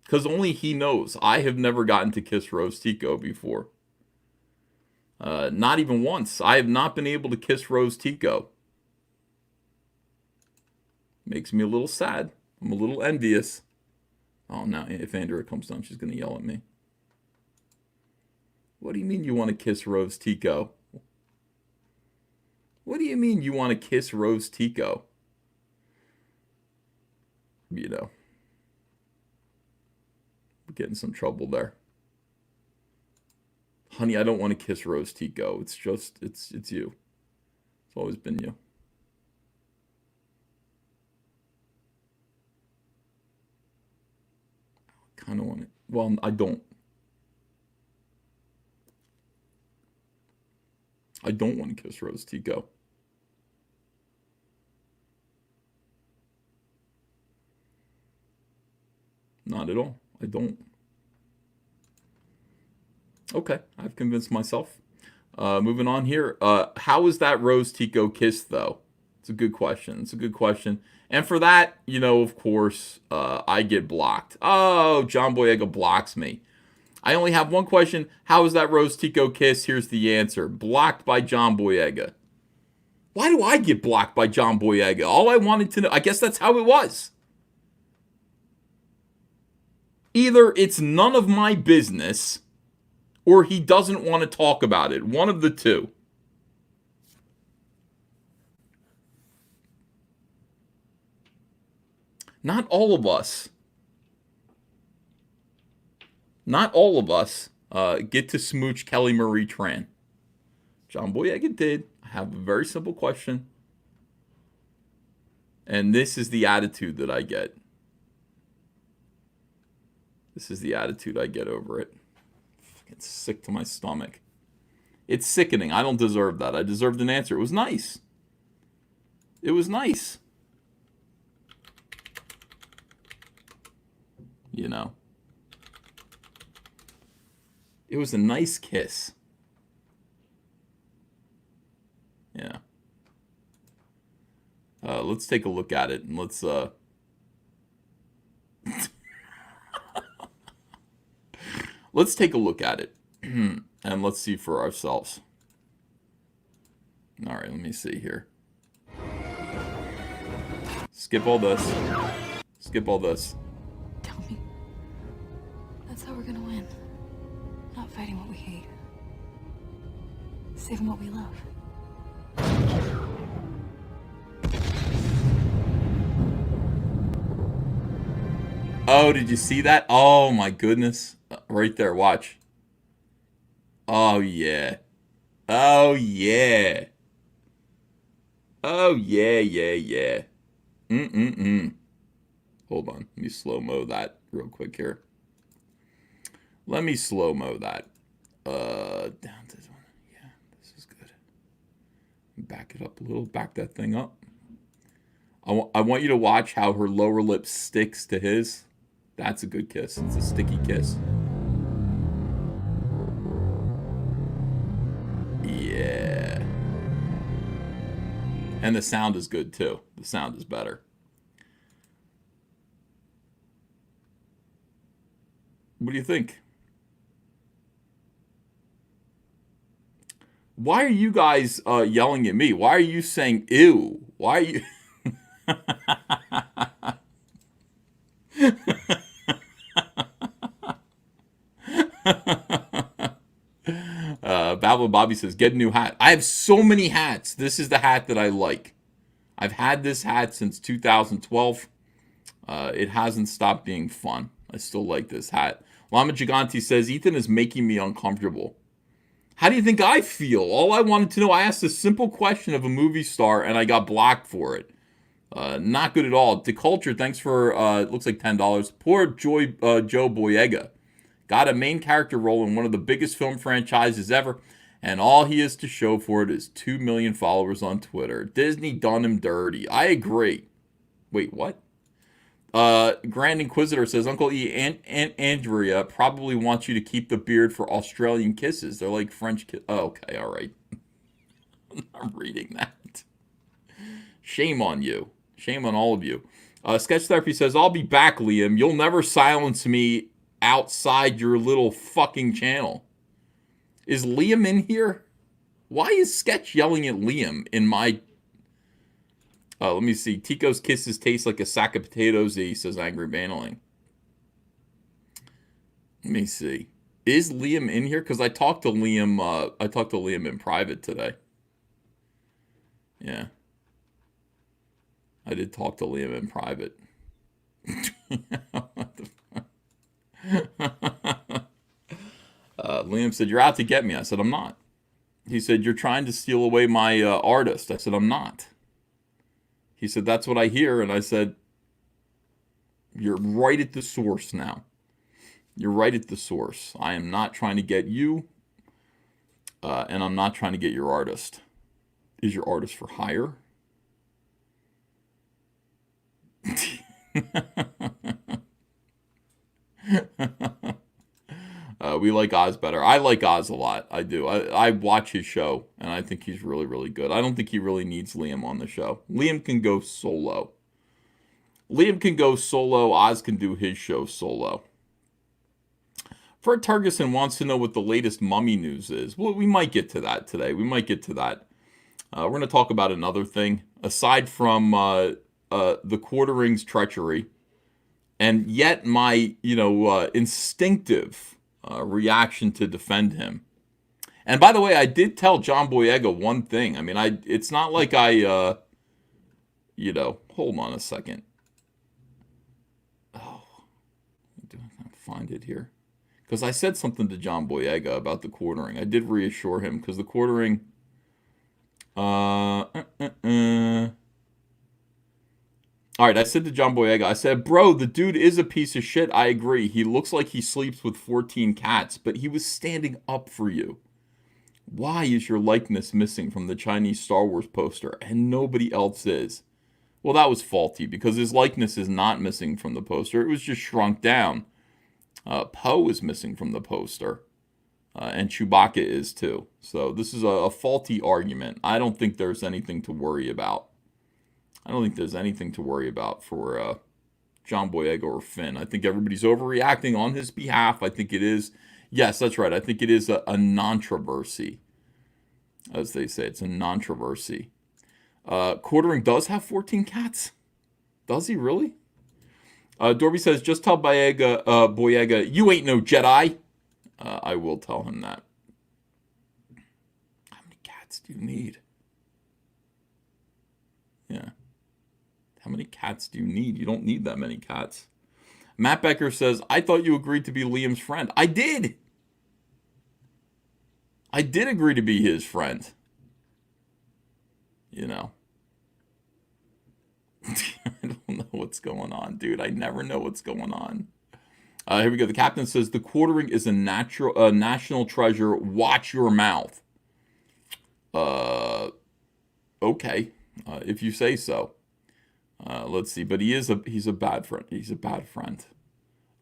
Because only he knows. I have never gotten to kiss Rose Tico before. Not even once. I have not been able to kiss Rose Tico. Makes me a little sad. I'm a little envious. Oh, now if Andrea comes down, she's going to yell at me. What do you mean you want to kiss Rose Tico? What do you mean you want to kiss Rose Tico? You know. We're getting some trouble there. Honey, I don't want to kiss Rose Tico. It's just, it's you. It's always been you. I kind of want it. Well, I don't. I don't want to kiss Rose Tico. Not at all. I don't. Okay, I've convinced myself. Moving on here. How is that Rose Tico kiss, though? It's a good question. It's a good question. And for that, of course, I get blocked. Oh, John Boyega blocks me. I only have one question. How is that Rose Tico kiss? Here's the answer. Blocked by John Boyega. Why do I get blocked by John Boyega? All I wanted to know, I guess that's how it was. Either it's none of my business, or he doesn't want to talk about it. One of the two. Not all of us. Not all of us get to smooch Kelly Marie Tran. John Boyega did. I have a very simple question. And this is the attitude that I get. This is the attitude I get over it. It's sick to my stomach. It's sickening. I don't deserve that. I deserved an answer. It was nice. It was nice. It was a nice kiss. Yeah. Let's take a look at it, and let's let's take a look at it, and let's see for ourselves. All right, let me see here. Skip all this. Skip all this. Tell me. That's how we're gonna win. Not fighting what we hate. Saving what we love. Oh, did you see that? Oh my goodness. Right there, watch. Oh yeah. Oh yeah. Oh yeah, yeah. Hold on. Let me slow-mo that real quick here. Let me slow-mo that. Down to this one. Yeah, this is good. Back it up a little. Back that thing up. I want you to watch how her lower lip sticks to his. That's a good kiss. It's a sticky kiss. Yeah. And the sound is good too. The sound is better. What do you think? Why are you guys yelling at me? Why are you saying ew? Why are you... Babble Bobby says, get a new hat. I have so many hats. This is the hat that I like. I've had this hat since 2012. It hasn't stopped being fun. I still like this hat. Lama Gigante says, Ethan is making me uncomfortable. How do you think I feel? All I wanted to know, I asked a simple question of a movie star, and I got blocked for it. Not good at all. DeCulture, thanks for, it looks like $10. Poor Joe Boyega. Got a main character role in one of the biggest film franchises ever, and all he has to show for it is 2 million followers on Twitter. Disney done him dirty. I agree. Wait, what? Grand Inquisitor says, Uncle E, Aunt Andrea probably wants you to keep the beard for Australian kisses. They're like French kisses. Oh, okay, all right. I'm reading that. Shame on you. Shame on all of you. Sketch Therapy says, I'll be back, Liam. You'll never silence me outside your little fucking channel. Is Liam in here? Why is Sketch yelling at Liam in my... let me see. Tico's kisses taste like a sack of potatoes, he says Angry Baneling. Let me see. Is Liam in here? Because I talked to Liam, in private today. Yeah. I did talk to Liam in private. Liam said, you're out to get me. I said, I'm not. He said, you're trying to steal away my artist. I said, I'm not. He said, that's what I hear. And I said, you're right at the source now. You're right at the source. I am not trying to get you, and I'm not trying to get your artist. Is your artist for hire? We like Oz better. I like Oz a lot. I do. I watch his show, and I think he's really, really good. I don't think he really needs Liam on the show. Liam can go solo. Oz can do his show solo. Fred Targeson wants to know what the latest Mummy news is. Well, we might get to that today. We're going to talk about another thing. Aside from the Quartering's treachery, and yet my, instinctive reaction to defend him. And by the way, I did tell John Boyega one thing. I mean, it's not like hold on a second. Oh, I can't find it here. Because I said something to John Boyega about the Quartering. I did reassure him, because the Quartering... All right, I said to John Boyega, I said, bro, the dude is a piece of shit. I agree. He looks like he sleeps with 14 cats, but he was standing up for you. Why is your likeness missing from the Chinese Star Wars poster and nobody else is? Well, that was faulty, because his likeness is not missing from the poster. It was just shrunk down. Poe is missing from the poster. And Chewbacca is too. So this is a faulty argument. I don't think there's anything to worry about. for John Boyega or Finn. I think everybody's overreacting on his behalf. I think it is, yes, that's right. I think it is a non-controversy. As they say, it's a non-controversy. Quartering does have 14 cats. Does he really? Dorby says, just tell Boyega, you ain't no Jedi. I will tell him that. How many cats do you need? Yeah. How many cats do you need? You don't need that many cats. Matt Becker says, I thought you agreed to be Liam's friend. I did. I did agree to be his friend. I don't know what's going on, dude. I never know what's going on. Here we go. The captain says, the Quartering is a national treasure. Watch your mouth. Okay. If you say so. Let's see. But he's a bad friend. He's a bad friend.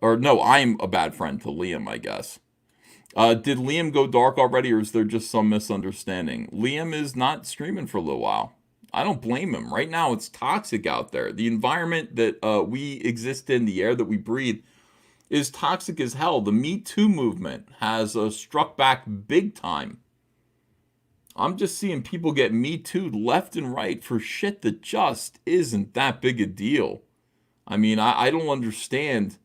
Or no, I'm a bad friend to Liam, I guess. Did Liam go dark already, or is there just some misunderstanding? Liam is not streaming for a little while. I don't blame him. Right now, it's toxic out there. The environment that we exist in, the air that we breathe, is toxic as hell. The Me Too movement has struck back big time. I'm just seeing people get Me Too'd left and right for shit that just isn't that big a deal. I mean, I don't understand.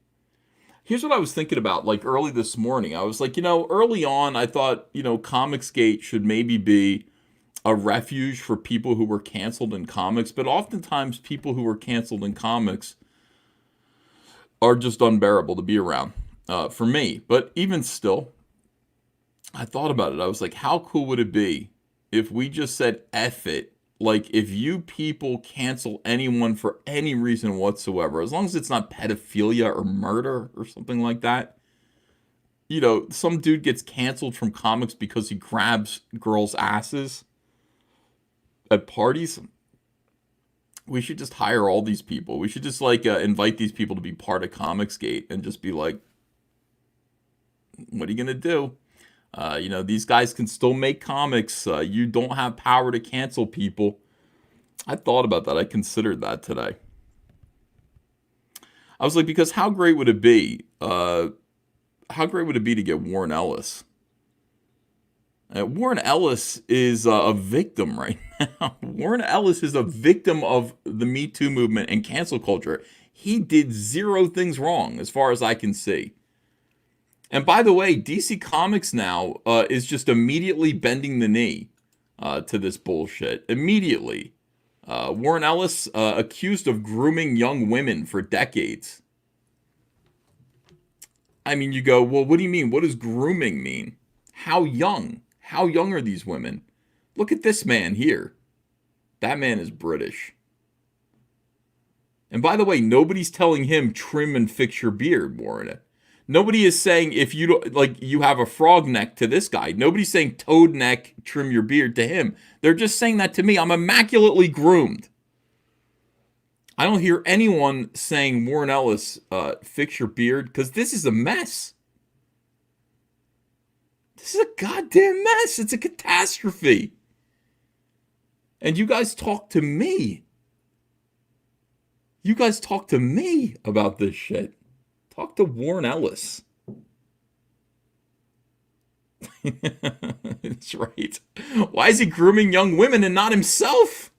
Here's what I was thinking about, like, early this morning. I was like, early on, I thought, ComicsGate should maybe be a refuge for people who were canceled in comics. But oftentimes, people who were canceled in comics are just unbearable to be around for me. But even still, I thought about it. I was like, how cool would it be if we just said F it? Like, if you people cancel anyone for any reason whatsoever, as long as it's not pedophilia or murder or something like that. Some dude gets canceled from comics because he grabs girls' asses at parties. We should just hire all these people. We should just invite these people to be part of ComicsGate and just be like, what are you going to do? These guys can still make comics. You don't have power to cancel people. I thought about that. I considered that today. I was like, because how great would it be? How great would it be to get Warren Ellis? Warren Ellis is a victim right now. Warren Ellis is a victim of the Me Too movement and cancel culture. He did zero things wrong, as far as I can see. And by the way, DC Comics now is just immediately bending the knee to this bullshit. Immediately. Warren Ellis accused of grooming young women for decades. I mean, you go, well, what do you mean? What does grooming mean? How young? How young are these women? Look at this man here. That man is British. And by the way, nobody's telling him trim and fix your beard, Warren. Nobody is saying if you don't, you have a frog neck to this guy. Nobody's saying toad neck, trim your beard to him. They're just saying that to me. I'm immaculately groomed. I don't hear anyone saying, Warren Ellis, fix your beard, because this is a mess. This is a goddamn mess. It's a catastrophe. And you guys talk to me. You guys talk to me about this shit. Talk to Warren Ellis. That's right. Why is he grooming young women and not himself?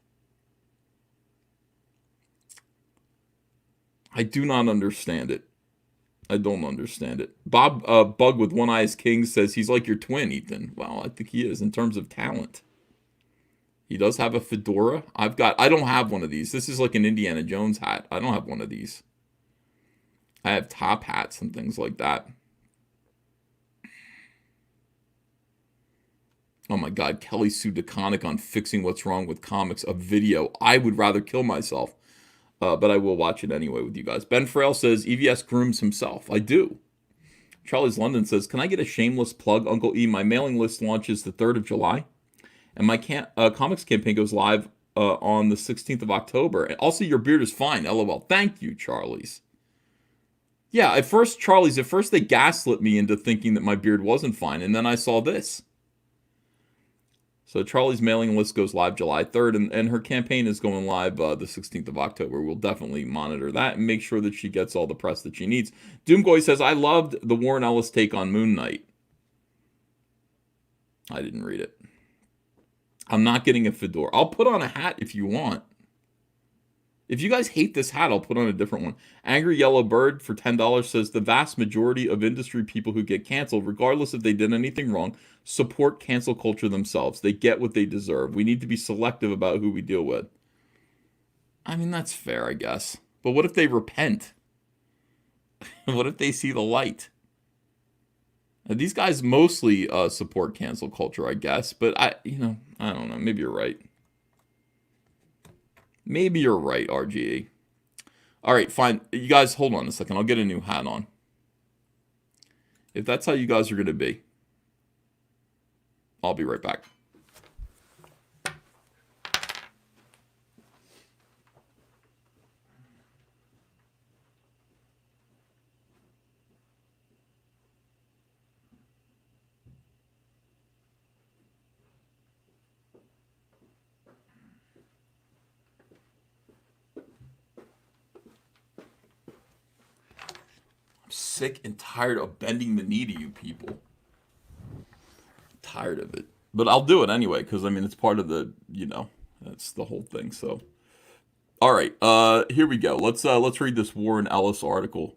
I do not understand it. I don't understand it. Bob Bug with One Eyes King says he's like your twin, Ethan. Well, I think he is in terms of talent. He does have a fedora. I don't have one of these. This is like an Indiana Jones hat. I don't have one of these. I have top hats and things like that. Oh my God, Kelly Sue DeConnick on Fixing What's Wrong with Comics, a video. I would rather kill myself, but I will watch it anyway with you guys. Ben Frail says EVS grooms himself. I do. Charlie's London says, can I get a shameless plug, Uncle E? My mailing list launches the 3rd of July, and my comics campaign goes live on the 16th of October. And also, your beard is fine, LOL. Thank you, Charlie's. Yeah, at first they gaslit me into thinking that my beard wasn't fine, and then I saw this. So Charlie's mailing list goes live July 3rd, and her campaign is going live the 16th of October. We'll definitely monitor that and make sure that she gets all the press that she needs. Doomgoy says, I loved the Warren Ellis take on Moon Knight. I didn't read it. I'm not getting a fedora. I'll put on a hat if you want. If you guys hate this hat, I'll put on a different one. Angry Yellow Bird for $10 says, the vast majority of industry people who get canceled, regardless if they did anything wrong, support cancel culture themselves. They get what they deserve. We need to be selective about who we deal with. I mean, that's fair, I guess. But what if they repent? What if they see the light? Now, these guys mostly support cancel culture, I guess. But I don't know. Maybe you're right. Maybe you're right, RGE. All right, fine. You guys, hold on a second. I'll get a new hat on. If that's how you guys are going to be, I'll be right back. Sick and tired of bending the knee to you people. I'm tired of it. But I'll do it anyway, because, I mean, it's part of the, that's the whole thing. So, all right, here we go. Let's read this Warren Ellis article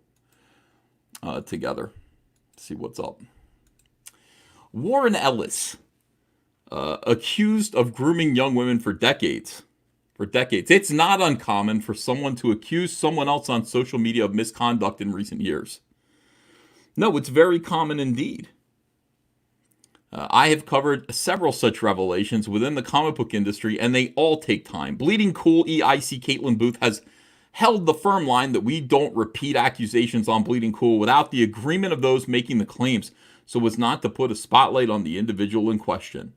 together. See what's up. Warren Ellis, accused of grooming young women for decades. It's not uncommon for someone to accuse someone else on social media of misconduct in recent years. No, it's very common indeed. I have covered several such revelations within the comic book industry, and they all take time. Bleeding Cool EIC Caitlin Booth has held the firm line that we don't repeat accusations on Bleeding Cool without the agreement of those making the claims, so as not to put a spotlight on the individual in question,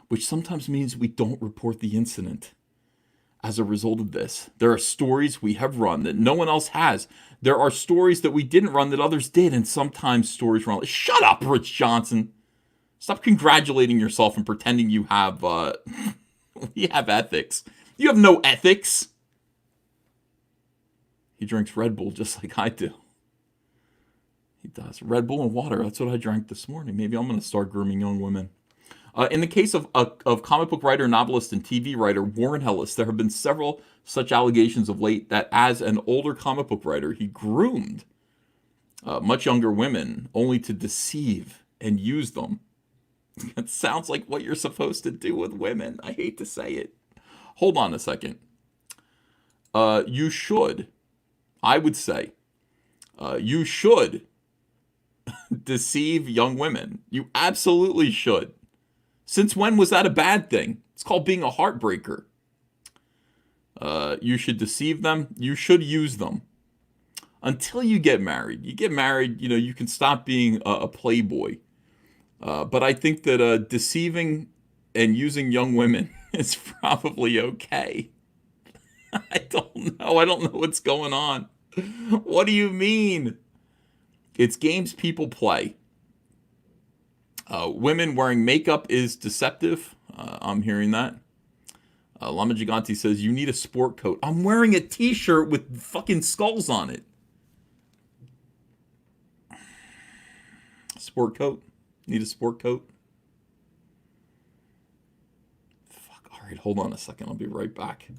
which sometimes means we don't report the incident. As a result of this, there are stories we have run that no one else has. There are stories that we didn't run that others did, and sometimes stories run. Shut up, Rich Johnson. Stop congratulating yourself and pretending you have you have ethics. You have no ethics. He drinks Red Bull just like I do. He does. Red Bull and water. That's what I drank this morning. Maybe I'm going to start grooming young women. In the case of comic book writer, novelist, and TV writer Warren Ellis, there have been several such allegations of late that as an older comic book writer, he groomed much younger women only to deceive and use them. It sounds like what you're supposed to do with women. I hate to say it. Hold on a second. You should, I would say, you should deceive young women. You absolutely should. Since when was that a bad thing? It's called being a heartbreaker. You should deceive them. You should use them. Until you get married. You get married, you can stop being a playboy. But I think that deceiving and using young women is probably okay. I don't know. I don't know what's going on. What do you mean? It's games people play. Women wearing makeup is deceptive. I'm hearing that. Lama Giganti says, you need a sport coat. I'm wearing a t-shirt with fucking skulls on it. Sport coat? Need a sport coat? Fuck. All right, hold on a second. I'll be right back.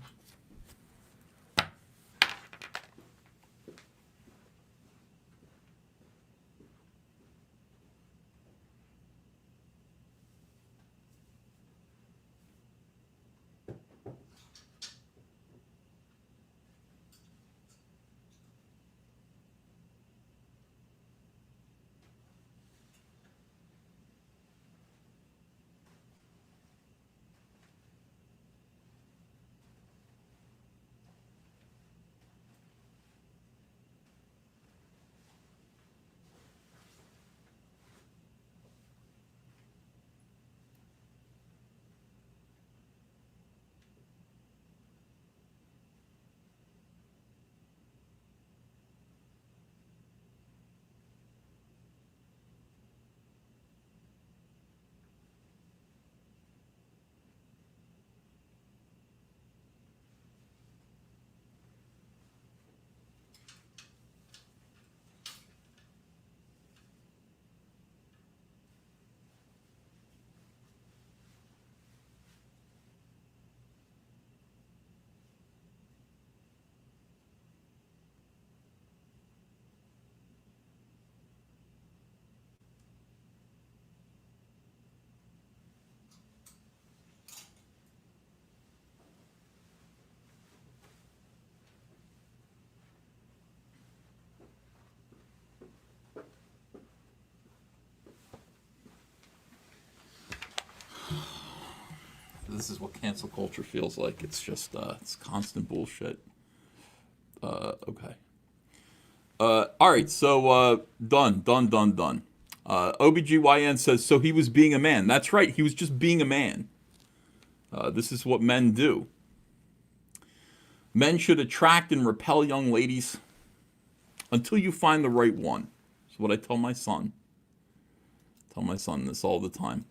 This is what cancel culture feels like. It's just, it's constant bullshit. Okay. All right, so done. OBGYN says, so he was being a man. That's right, he was just being a man. This is what men do. Men should attract and repel young ladies until you find the right one. That's what I tell my son. I tell my son this all the time.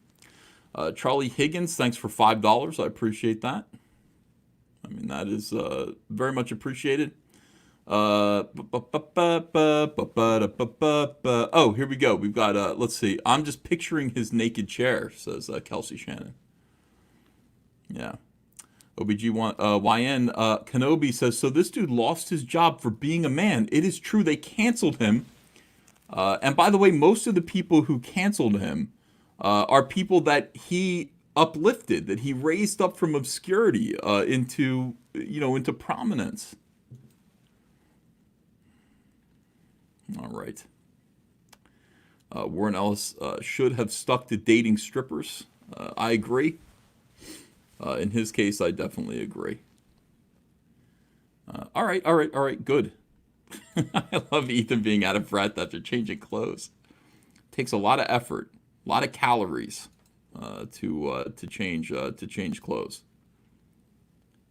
Charlie Higgins, thanks for $5. I appreciate that. I mean, that is very much appreciated. Oh, here we go. We've got, let's see. I'm just picturing his naked chair, says Kelsey Shannon. Yeah. OBGYN Kenobi says, so this dude lost his job for being a man. It is true. They canceled him. And by the way, most of the people who canceled him are people that he uplifted, that he raised up from obscurity into prominence. All right. Warren Ellis should have stuck to dating strippers. I agree. In his case, I definitely agree. All right, good. I love Ethan being out of breath after changing clothes. Takes a lot of effort, a lot of calories to change clothes.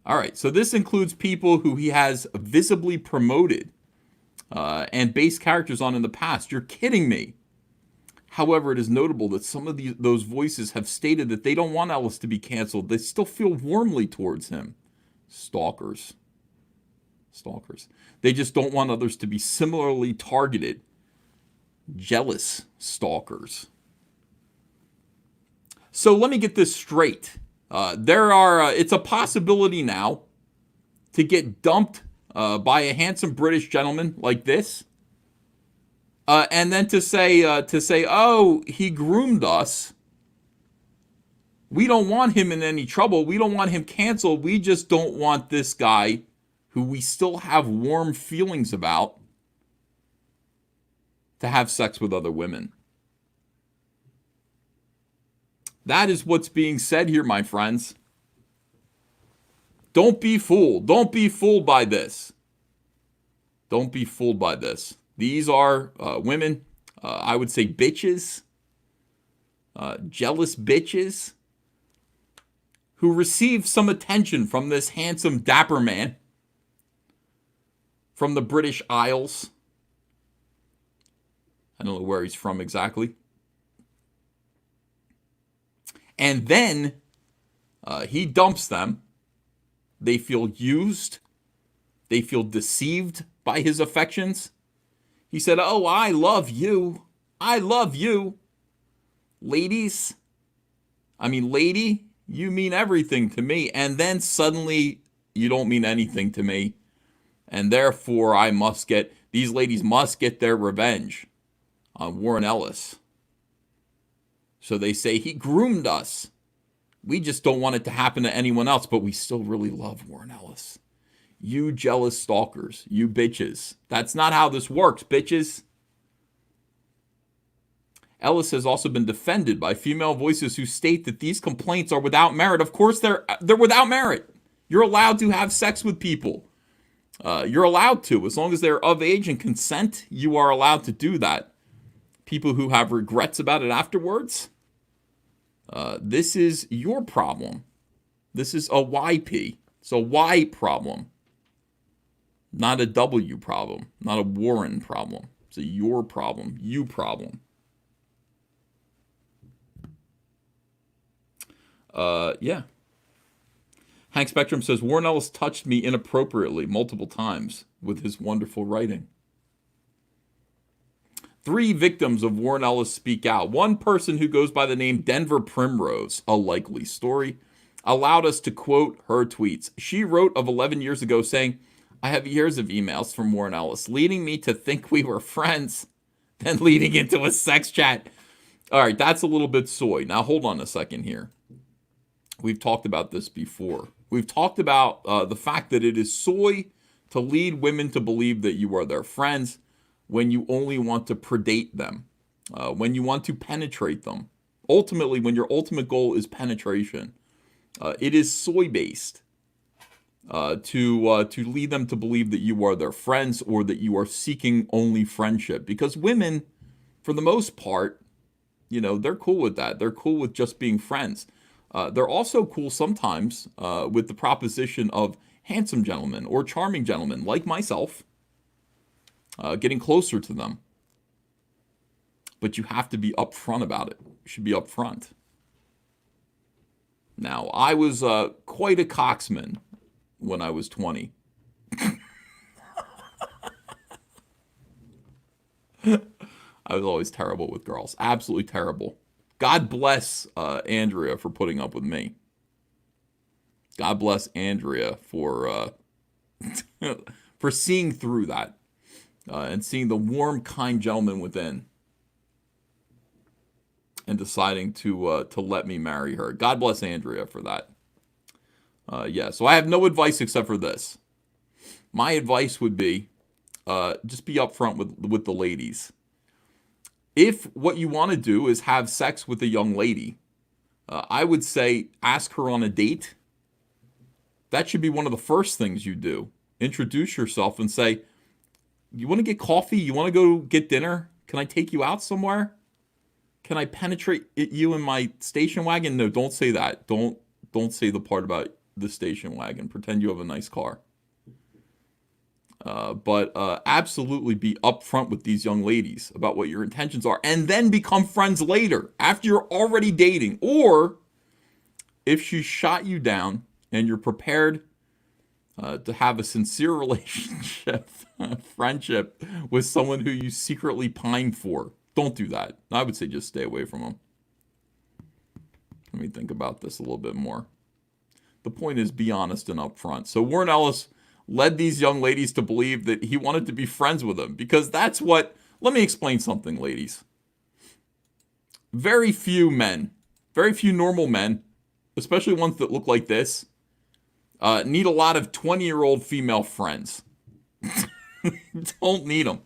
All right, so this includes people who he has visibly promoted and based characters on in the past. You're kidding me. However, it is notable that some of those voices have stated that they don't want Ellis to be canceled. They still feel warmly towards him. Stalkers. They just don't want others to be similarly targeted. Jealous stalkers. So let me get this straight. It's a possibility now to get dumped by a handsome British gentleman like this. And then to say, oh, he groomed us. We don't want him in any trouble. We don't want him canceled. We just don't want this guy, who we still have warm feelings about, to have sex with other women. That is what's being said here, my friends. Don't be fooled. Don't be fooled by this. Don't be fooled by this. These are women, I would say bitches, jealous bitches, who receive some attention from this handsome, dapper man from the British Isles. I don't know where he's from exactly. And then he dumps them. They feel used. They feel deceived by his affections. He said, "Oh, I love you. I love you. Lady, you mean everything to me." And then suddenly you don't mean anything to me. And therefore these ladies must get their revenge on Warren Ellis. So they say, he groomed us. We just don't want it to happen to anyone else, but we still really love Warren Ellis. You jealous stalkers, you bitches. That's not how this works, bitches. Ellis has also been defended by female voices who state that these complaints are without merit. Of course, they're without merit. You're allowed to have sex with people. You're allowed to. As long as they're of age and consent, you are allowed to do that. People who have regrets about it afterwards, this is your problem. This is a YP. It's a Y problem. Not a W problem. Not a Warren problem. It's a your problem. You problem. Yeah. Hank Spectrum says, Warren Ellis touched me inappropriately multiple times with his wonderful writing. 3 victims of Warren Ellis speak out. One person who goes by the name Denver Primrose, a likely story, allowed us to quote her tweets. She wrote of 11 years ago saying, "I have years of emails from Warren Ellis leading me to think we were friends, then leading into a sex chat." All right, that's a little bit soy. Now, hold on a second here. We've talked about this before. We've talked about the fact that it is soy to lead women to believe that you are their friends when you only want to predate them, when you want to penetrate them. Ultimately, when your ultimate goal is penetration, it is soy-based to lead them to believe that you are their friends or that you are seeking only friendship. Because women, for the most part, they're cool with that. They're cool with just being friends. They're also cool sometimes with the proposition of handsome gentlemen or charming gentlemen like myself, getting closer to them. But you have to be upfront about it. You should be upfront. Now, I was quite a cocksman when I was 20. I was always terrible with girls. Absolutely terrible. God bless Andrea for putting up with me. God bless Andrea for for seeing through that and seeing the warm, kind gentleman within and deciding to let me marry her. God bless Andrea for that. Yeah, so I have no advice except for this. My advice would be just be upfront with the ladies. If what you want to do is have sex with a young lady, I would say ask her on a date. That should be one of the first things you do. Introduce yourself and say, "You want to get coffee? You want to go get dinner? Can I take you out somewhere? Can I penetrate you in my station wagon?" No, don't say that. Don't say the part about the station wagon. Pretend you have a nice car. But absolutely be upfront with these young ladies about what your intentions are, and then become friends later after you're already dating. Or if she shot you down and you're prepared to have a sincere relationship, friendship with someone who you secretly pine for, don't do that. I would say just stay away from them. Let me think about this a little bit more. The point is, be honest and upfront. So Warren Ellis led these young ladies to believe that he wanted to be friends with them, because that's what... Let me explain something, ladies. Very few men, very few normal men, especially ones that look like this, need a lot of 20-year-old female friends. Don't need them.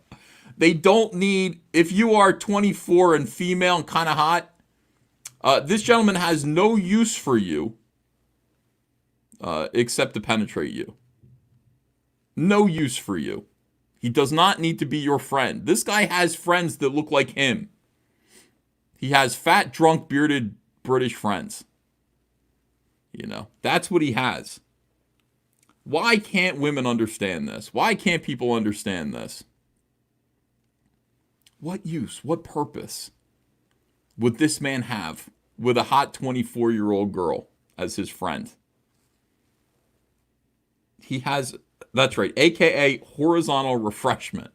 They don't need... If you are 24 and female and kind of hot, this gentleman has no use for you except to penetrate you. No use for you. He does not need to be your friend. This guy has friends that look like him. He has fat, drunk, bearded British friends. That's what he has. Why can't women understand this? Why can't people understand this? What use, what purpose would this man have with a hot 24-year-old girl as his friend? He has, that's right, AKA horizontal refreshment.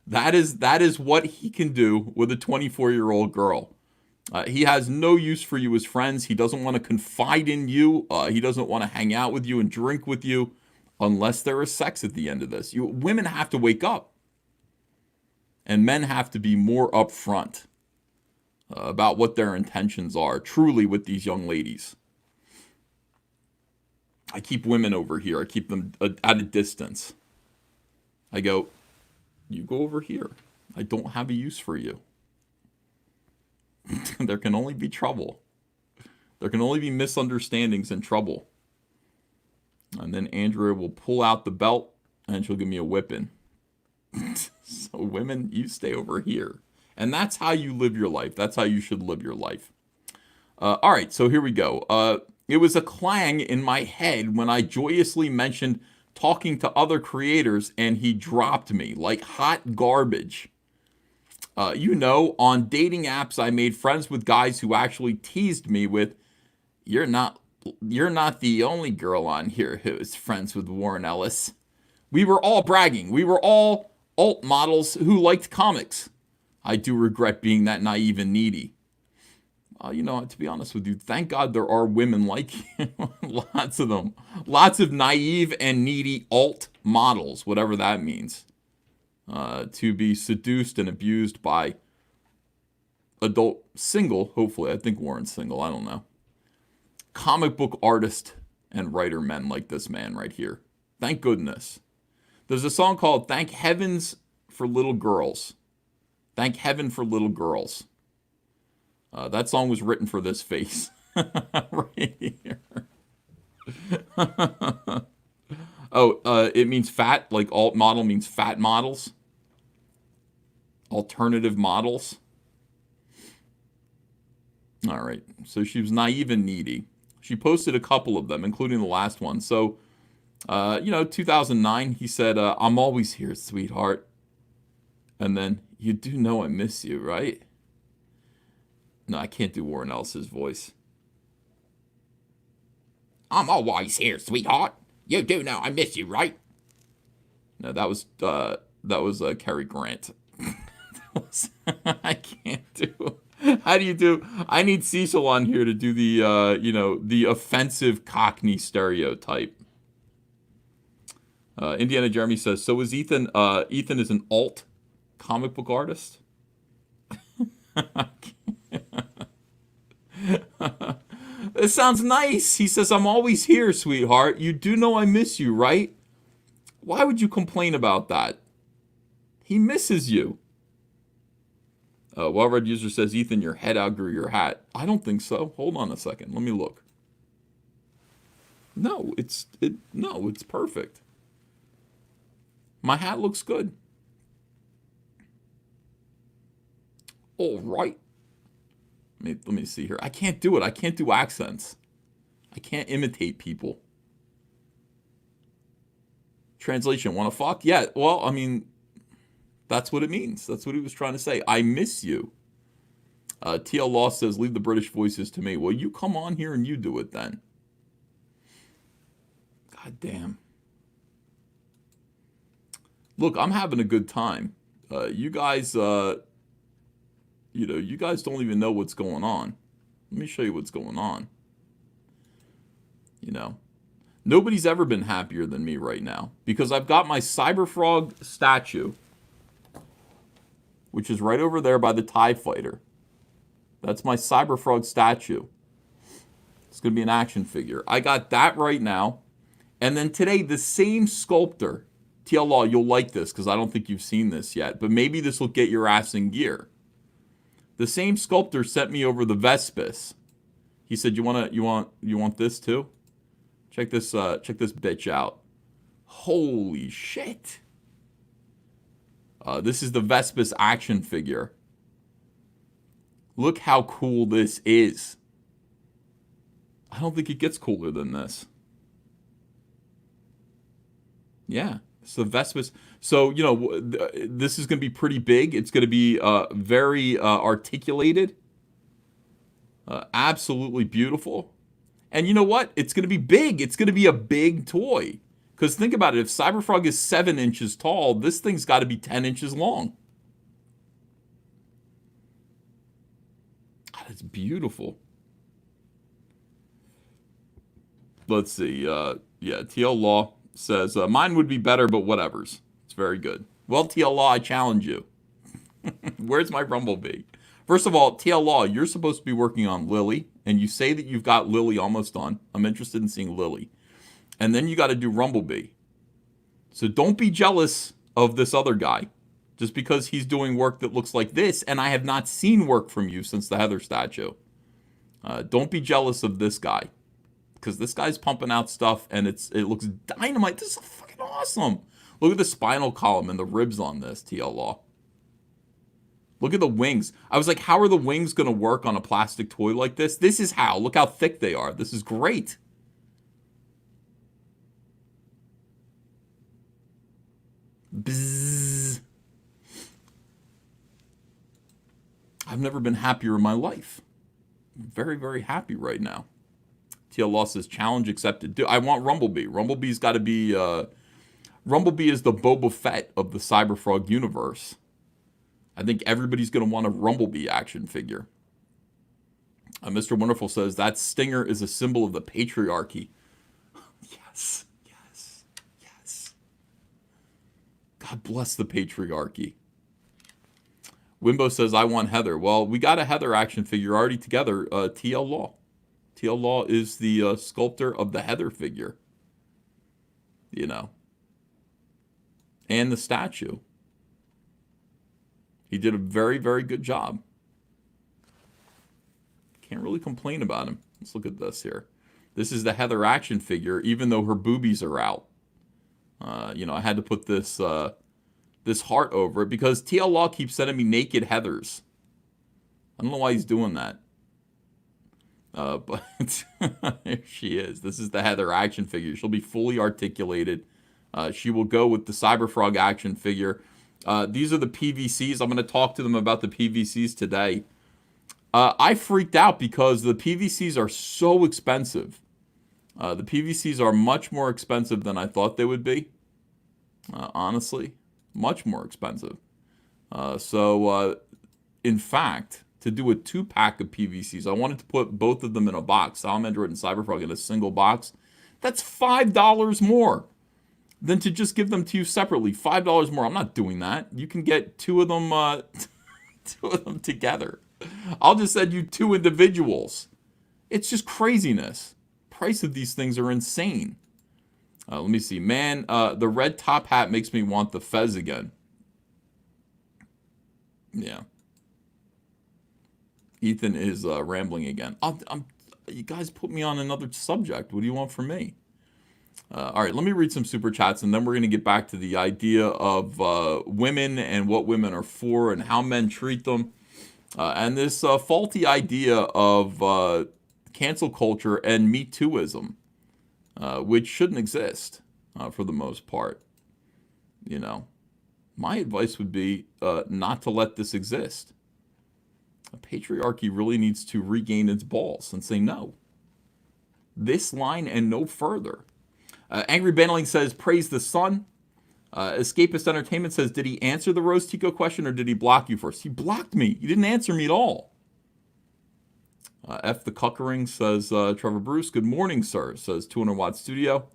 That is what he can do with a 24-year-old girl. He has no use for you as friends. He doesn't want to confide in you. He doesn't want to hang out with you and drink with you unless there is sex at the end of this. Women have to wake up. And men have to be more upfront about what their intentions are, truly, with these young ladies. I keep women over here. I keep them at a distance. I go, you go over here. I don't have a use for you. There can only be trouble. There can only be misunderstandings and trouble. And then Andrea will pull out the belt and she'll give me a whipping. So women, you stay over here. And that's how you live your life. That's how you should live your life. All right, so here we go. It was a clang in my head when I joyously mentioned talking to other creators and he dropped me like hot garbage. On dating apps, I made friends with guys who actually teased me with, you're not the only girl on here who is friends with Warren Ellis. We were all bragging. We were all alt models who liked comics. I do regret being that naive and needy. To be honest with you, thank God there are women like you. Lots of them. Lots of naive and needy alt models, whatever that means. To be seduced and abused by adult single, hopefully. I think Warren's single. I don't know. Comic book artist and writer men like this man right here. Thank goodness. There's a song called Thank Heavens for Little Girls. Thank Heaven for Little Girls. That song was written for this face. Right here. It means fat, like alt model means fat models. Alternative models. All right, so she was naive and needy. She posted a couple of them, including the last one. So, 2009, he said, I'm always here, sweetheart. And then, you do know I miss you, right? No, I can't do Warren Ellis's voice. I'm always here, sweetheart. You do know I miss you, right? No, that was Cary Grant. I can't do. How do you do? I need Cecil on here to do the offensive Cockney stereotype. Indiana Jeremy says, so is Ethan? Ethan is an alt comic book artist. It sounds nice. He says, I'm always here, sweetheart. You do know I miss you, right? Why would you complain about that? He misses you. Well-read user says, Ethan, your head outgrew your hat. I don't think so. Hold on a second. Let me look. No, it's perfect. My hat looks good. All right. Let me see here. I can't do it. I can't do accents. I can't imitate people. Translation, wanna fuck? Yeah, well, I mean, that's what it means. That's what he was trying to say. I miss you. TL Law says, leave the British voices to me. Well, you come on here and you do it then. God damn. Look, I'm having a good time. You guys, you guys don't even know what's going on. Let me show you what's going on. Nobody's ever been happier than me right now because I've got my Cyberfrog statue, which is right over there by the TIE fighter. That's my Cyberfrog statue. It's going to be an action figure. I got that right now. And then today, the same sculptor, TL Law, you'll like this because I don't think you've seen this yet, but maybe this will get your ass in gear. The same sculptor sent me over the Vespis. He said, you want this too? Check this bitch out. Holy shit. This is the Vespis action figure. Look how cool this is. I don't think it gets cooler than this. Yeah. So Vespis. So, this is going to be pretty big. It's going to be very articulated, absolutely beautiful. And you know what? It's going to be big. It's going to be a big toy. Because think about it. If Cyberfrog is 7 inches tall, this thing's got to be 10 inches long. God, it's beautiful. Let's see. TL Law says, mine would be better, but whatever's. It's very good. Well, TL Law, I challenge you. Where's my Rumblebee? First of all, TL Law, you're supposed to be working on Lily, and you say that you've got Lily almost done. I'm interested in seeing Lily. And then you got to do Rumblebee. So don't be jealous of this other guy, just because he's doing work that looks like this, and I have not seen work from you since the Heather statue. Don't be jealous of this guy, because this guy's pumping out stuff, and it looks dynamite. This is fucking awesome. Look at the spinal column and the ribs on this, TL Law. Look at the wings. I was like, how are the wings going to work on a plastic toy like this? This is how. Look how thick they are. This is great. Bzzz. I've never been happier in my life. I'm very, very happy right now. TL Law says, challenge accepted. Dude, I want Rumblebee. Rumblebee's got to be... Rumblebee is the Boba Fett of the Cyberfrog universe. I think everybody's going to want a Rumblebee action figure. Mr. Wonderful says, that stinger is a symbol of the patriarchy. Yes, yes, yes. God bless the patriarchy. Wimbo says, I want Heather. Well, we got a Heather action figure already together. TL Law. TL Law is the sculptor of the Heather figure. And the statue. He did a very, very good job. Can't really complain about him. Let's look at this here. This is the Heather action figure, even though her boobies are out. I had to put this this heart over it because TL Law keeps sending me naked Heathers. I don't know why he's doing that. But here she is. This is the Heather action figure. She'll be fully articulated. She will go with the Cyberfrog action figure. These are the PVCs. I'm going to talk to them about the PVCs today. I freaked out because the PVCs are so expensive. The PVCs are much more expensive than I thought they would be. Honestly, much more expensive. In fact, to do a 2-pack of PVCs, I wanted to put both of them in a box, Salamander and Cyberfrog in a single box. That's $5 more than to just give them to you separately. $5 more. I'm not doing that. You can get two of them together. I'll just send you 2 individuals. It's just craziness. Price of these things are insane. Let me see. Man, the red top hat makes me want the Fez again. Yeah. Ethan is rambling again. You guys put me on another subject. What do you want from me? All right, let me read some super chats, and then we're going to get back to the idea of women and what women are for and how men treat them. And this faulty idea of cancel culture and Me Tooism, which shouldn't exist for the most part. My advice would be not to let this exist. Patriarchy really needs to regain its balls and say no. This line and no further. Angry Baneling says, praise the sun. Escapist Entertainment says, did he answer the Rose Tico question or did he block you first? He blocked me. He didn't answer me at all. F the Cuckering says, Trevor Bruce, good morning, sir, says 200 Watt Studio.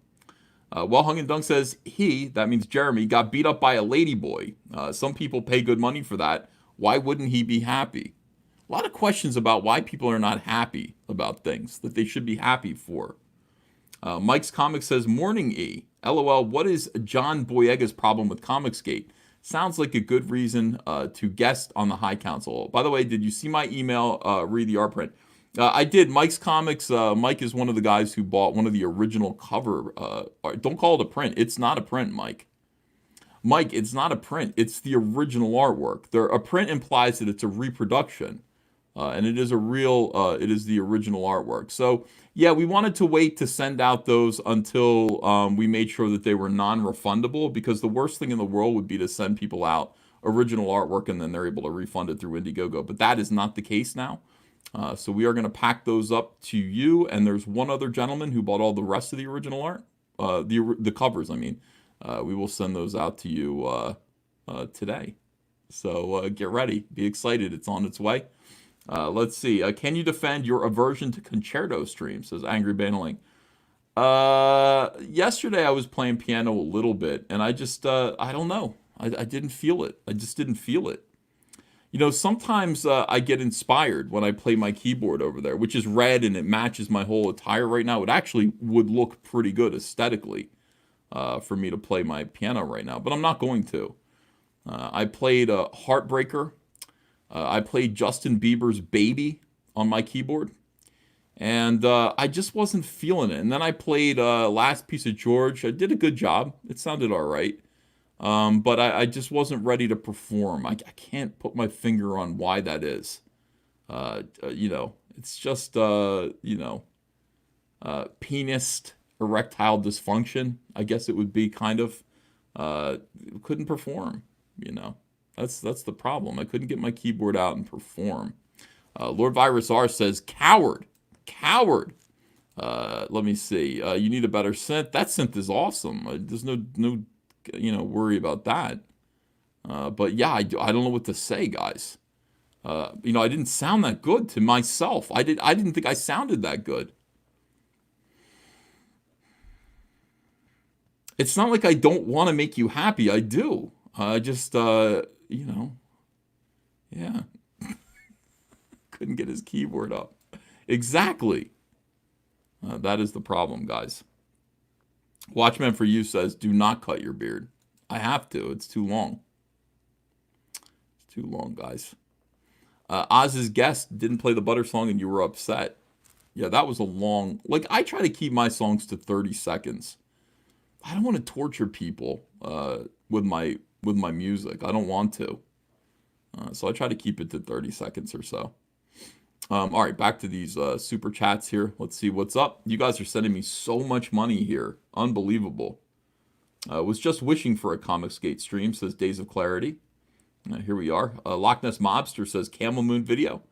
Well Hung and Dunk says, that means Jeremy, got beat up by a ladyboy. Some people pay good money for that. Why wouldn't he be happy? A lot of questions about why people are not happy about things that they should be happy for. Mike's Comics says, morning E. LOL, what is John Boyega's problem with ComicsGate? Sounds like a good reason to guest on the High Council. By the way, did you see my email, read the art print? I did. Mike's Comics, Mike is one of the guys who bought one of the original cover. Don't call it a print. It's not a print, Mike. Mike, it's not a print. It's the original artwork. A print implies that it's a reproduction. And it is a real, it is the original artwork. So, yeah, we wanted to wait to send out those until we made sure that they were non-refundable, because the worst thing in the world would be to send people out original artwork and then they're able to refund it through Indiegogo. But that is not the case now. So we are going to pack those up to you. And there's one other gentleman who bought all the rest of the original art, the covers, I mean. We will send those out to you today. So get ready. Be excited. It's on its way. Let's see. Can you defend your aversion to concerto streams, says Angry Baneling. Yesterday I was playing piano a little bit, and I just, I don't know. I didn't feel it. I just didn't feel it. You know, sometimes I get inspired when I play my keyboard over there, which is red and it matches my whole attire right now. It actually would look pretty good aesthetically for me to play my piano right now, but I'm not going to. I played Heartbreaker. I played Justin Bieber's Baby on my keyboard, and I just wasn't feeling it. And then I played Last Piece of George. I did a good job. It sounded all right. But I just wasn't ready to perform. I can't put my finger on why that is. You know, it's just, you know, penis erectile dysfunction, I guess it would be, kind of. Couldn't perform, you know. That's the problem. I couldn't get my keyboard out and perform. Lord Virus R says, coward. Let me see. You need a better synth. That synth is awesome. There's no you know, worry about that. But yeah, I don't know what to say, guys. You know, I didn't sound that good to myself. I didn't think I sounded that good. It's not like I don't want to make you happy. I do. I just, you know, yeah. Couldn't get his keyboard up. Exactly. That is the problem, guys. Watchman for You says, do not cut your beard. I have to. It's too long. It's too long, guys. Oz's guest didn't play the Butter song and you were upset. Yeah, that was a long... Like, I try to keep my songs to 30 seconds. I don't want to torture people with my music. I don't want to. So I try to keep it to 30 seconds or so. All right, back to these super chats here. Let's see what's up. You guys are sending me so much money here. Unbelievable. Was just wishing for a ComicsGate stream, says Days of Clarity. Here we are. Loch Ness Mobster says Camel Moon video.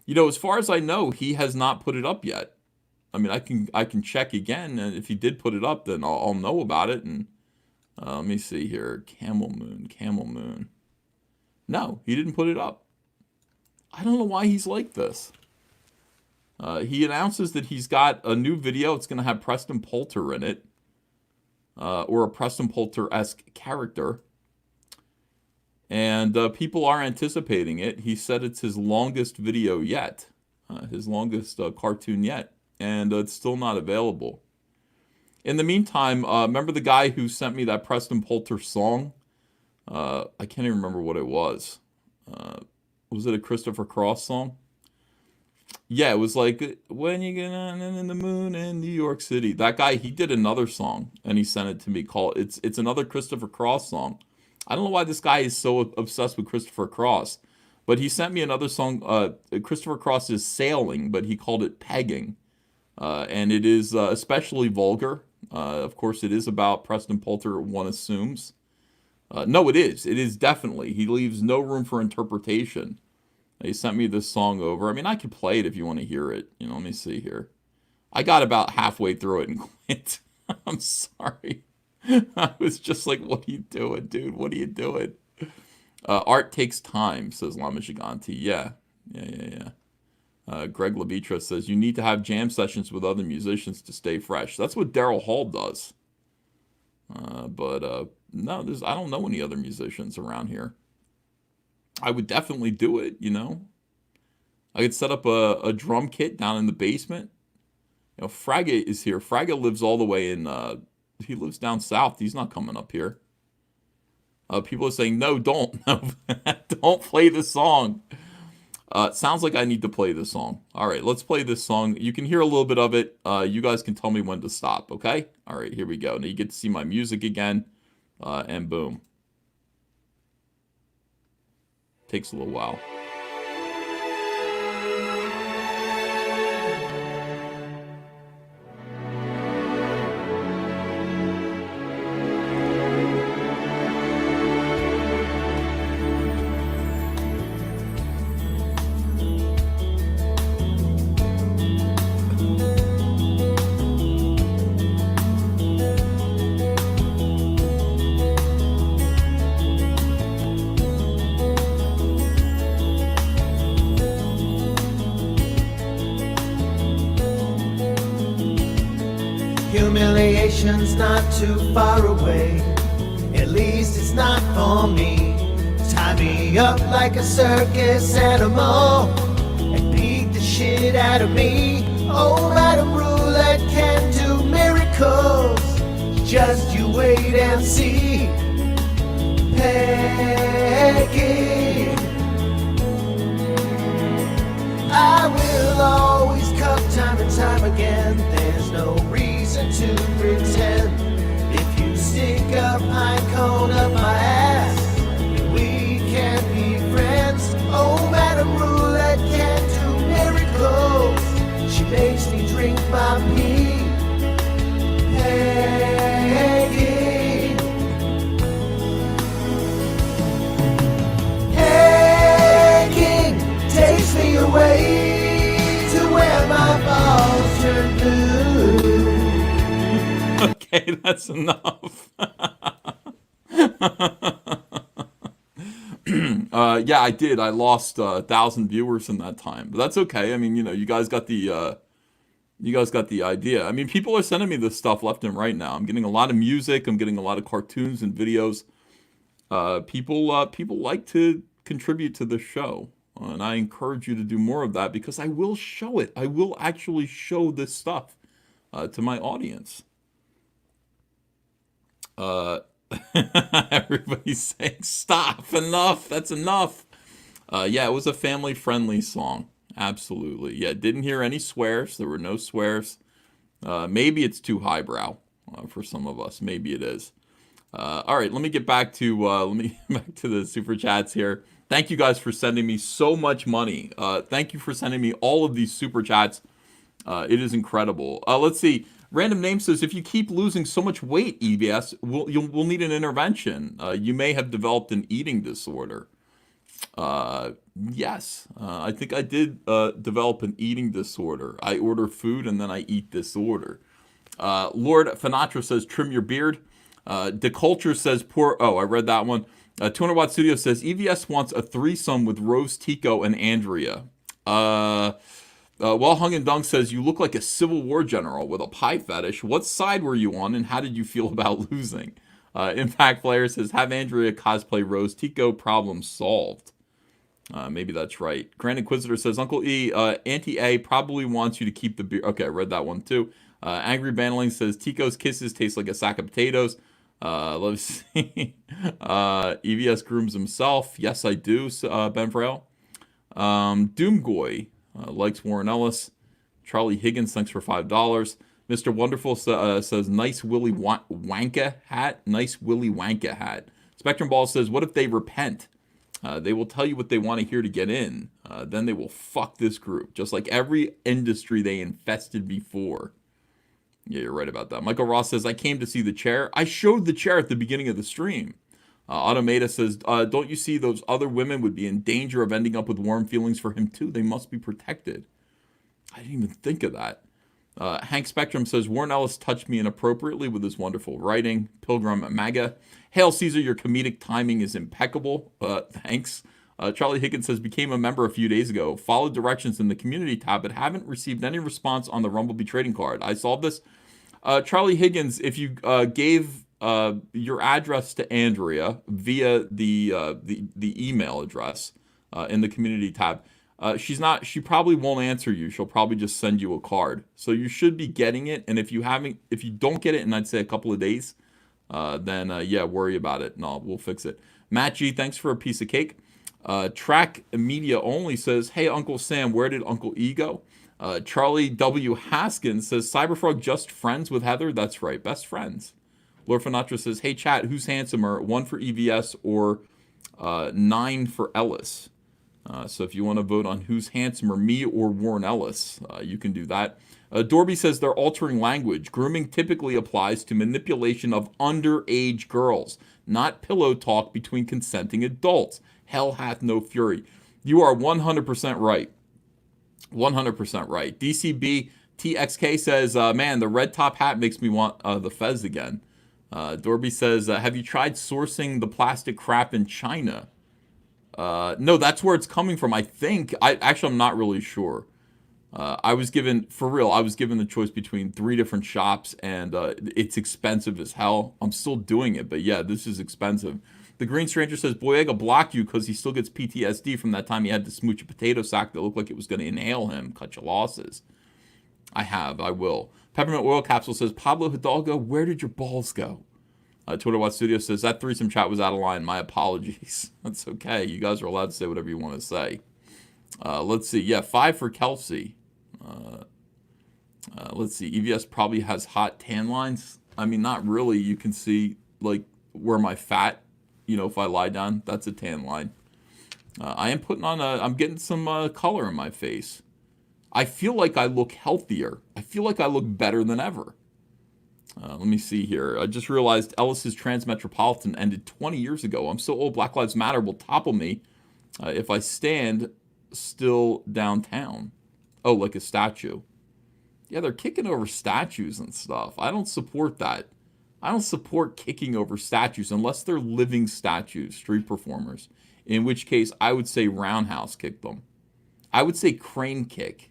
You know, as far as I know, he has not put it up yet. I mean, I can check again, and if he did put it up, then I'll know about it. And let me see here. Camel Moon. No, he didn't put it up. I don't know why he's like this. He announces that he's got a new video. It's going to have Preston Poulter in it, or a Preston Poulter-esque character. And people are anticipating it. He said it's his longest video yet, his longest cartoon yet, and it's still not available. In the meantime, remember the guy who sent me that Preston Poulter song? I can't even remember what it was. Was it a Christopher Cross song? Yeah, it was like, when you get on in the moon in New York City. That guy, he did another song, and he sent it to me. It's another Christopher Cross song. I don't know why this guy is so obsessed with Christopher Cross, but he sent me another song. Christopher Cross is Sailing, but he called it Pegging. And it is especially vulgar. Of course, it is about Preston Poulter, one assumes. No, it is. It is definitely. He leaves no room for interpretation. He sent me this song over. I mean, I could play it if you want to hear it. You know, let me see here. I got about halfway through it and quit. I'm sorry. I was just like, what are you doing, dude? What are you doing? Art takes time, says Lama Giganti. Yeah. Greg Labitra says, you need to have jam sessions with other musicians to stay fresh. That's what Daryl Hall does. But no, I don't know any other musicians around here. I would definitely do it, you know. I could set up a drum kit down in the basement. You know, Fraga is here. Fraga lives all the way in, he lives down south. He's not coming up here. People are saying, no, don't. No, don't play this song. Sounds like I need to play this song. All right, let's play this song. You can hear a little bit of it. You guys can tell me when to stop, okay? All right, here we go. Now you get to see my music again, and boom. Takes a little while. humiliation's not too far away. At least it's not for me. Tie me up like a circus animal and beat the shit out of me. Oh, Madam Roulette can do miracles. Just you wait and see. Peggy, I will always come time and time again. There's no reason to pretend. If you stick a pine cone up my ass, we can be friends. Oh, Madam Roulette can do miracles. She makes me drink my pee. Peggy, Peggy takes me away to where my balls turn blue. Okay, that's enough. Yeah, I did. I lost 1,000 viewers in that time, but that's okay. I mean, you guys got the idea. I mean, people are sending me this stuff left and right now. I'm getting a lot of music. I'm getting a lot of cartoons and videos. People like to contribute to the show, and I encourage you to do more of that because I will show it. I will actually show this stuff to my audience. Everybody's saying, stop, enough, that's enough. Yeah, it was a family-friendly song. Absolutely. Yeah, didn't hear any swears. There were no swears. Maybe it's too highbrow for some of us. Maybe it is. All right, let me get back to the super chats here. Thank you guys for sending me so much money. Thank you for sending me all of these super chats. It is incredible. Let's see. Random Name says, if you keep losing so much weight, EBS, we'll need an intervention. You may have developed an eating disorder. Yes, I think I did develop an eating disorder. I order food and then I eat disorder. Lord Finatra says, trim your beard. DeCulture says, I read that one. 200 Watt Studio says, EVS wants a threesome with Rose, Tico, and Andrea. Well Hung and Dunk says, you look like a Civil War general with a pie fetish. What side were you on and how did you feel about losing? Impact Player says, have Andrea cosplay Rose, Tico, problem solved. Maybe that's right. Grand Inquisitor says, Uncle E, Auntie A probably wants you to keep the beer. Okay, I read that one too. Angry Bandaling says, Tico's kisses taste like a sack of potatoes. Let's see. EVS grooms himself. Yes, I do, Ben Frail. Doomgoy likes Warren Ellis. Charlie Higgins, thanks for $5. Mr. Wonderful says, nice Willy Wonka hat. Nice Willy Wonka hat. Spectrum Ball says, what if they repent? They will tell you what they want to hear to get in. Then they will fuck this group, just like every industry they infested before. Yeah, you're right about that. Michael Ross says, I came to see the chair. I showed the chair at the beginning of the stream. Automata says, don't you see those other women would be in danger of ending up with warm feelings for him too? They must be protected. I didn't even think of that. Hank Spectrum says, Warren Ellis touched me inappropriately with his wonderful writing. Pilgrim MAGA. Hail Caesar, your comedic timing is impeccable. Thanks. Charlie Higgins says, became a member a few days ago. Followed directions in the community tab, but haven't received any response on the Rumblebee trading card. I solved this. Charlie Higgins, if you gave your address to Andrea via the email address in the community tab, she probably won't answer you. She'll probably just send you a card. So you should be getting it. And if you don't get it in, I'd say a couple of days, then worry about it. No, we'll fix it. Matt G, thanks for a piece of cake. Track Media Only says, hey, Uncle Sam, where did Uncle E go? Charlie W. Haskins says, Cyberfrog just friends with Heather? That's right, best friends. Lord Finatra says, hey, chat, who's handsomer? 1 for EVS or 9 for Ellis? So if you want to vote on who's handsomer, me or Warren Ellis, you can do that. Dorby says they're altering language. Grooming typically applies to manipulation of underage girls, not pillow talk between consenting adults. Hell hath no fury. You are 100% right. 100% right. DCB TXK says, man, the red top hat makes me want the Fez again. Dorby says, have you tried sourcing the plastic crap in China? No, that's where it's coming from, I think. I'm not really sure. I was given, for real, I was given the choice between 3 different shops, and it's expensive as hell. I'm still doing it, but yeah, this is expensive. The Green Stranger says, Boyega blocked you because he still gets PTSD from that time he had to smooch a potato sack that looked like it was going to inhale him. Cut your losses. I will. Peppermint Oil Capsule says, Pablo Hidalgo, where did your balls go? Twitter Watch Studio says, that threesome chat was out of line. My apologies. That's okay. You guys are allowed to say whatever you want to say. Let's see. Yeah, 5 for Kelsey. Let's see. EVS probably has hot tan lines. I mean, not really. You can see, like, where my fat, if I lie down, that's a tan line. I am putting on I'm getting some color in my face. I feel like I look healthier. I feel like I look better than ever. Let me see here. I just realized Ellis's Transmetropolitan ended 20 years ago. I'm so old, Black Lives Matter will topple me if I stand still downtown. Oh, like a statue. Yeah, they're kicking over statues and stuff. I don't support that. I don't support kicking over statues unless they're living statues, street performers. In which case, I would say roundhouse kick them. I would say crane kick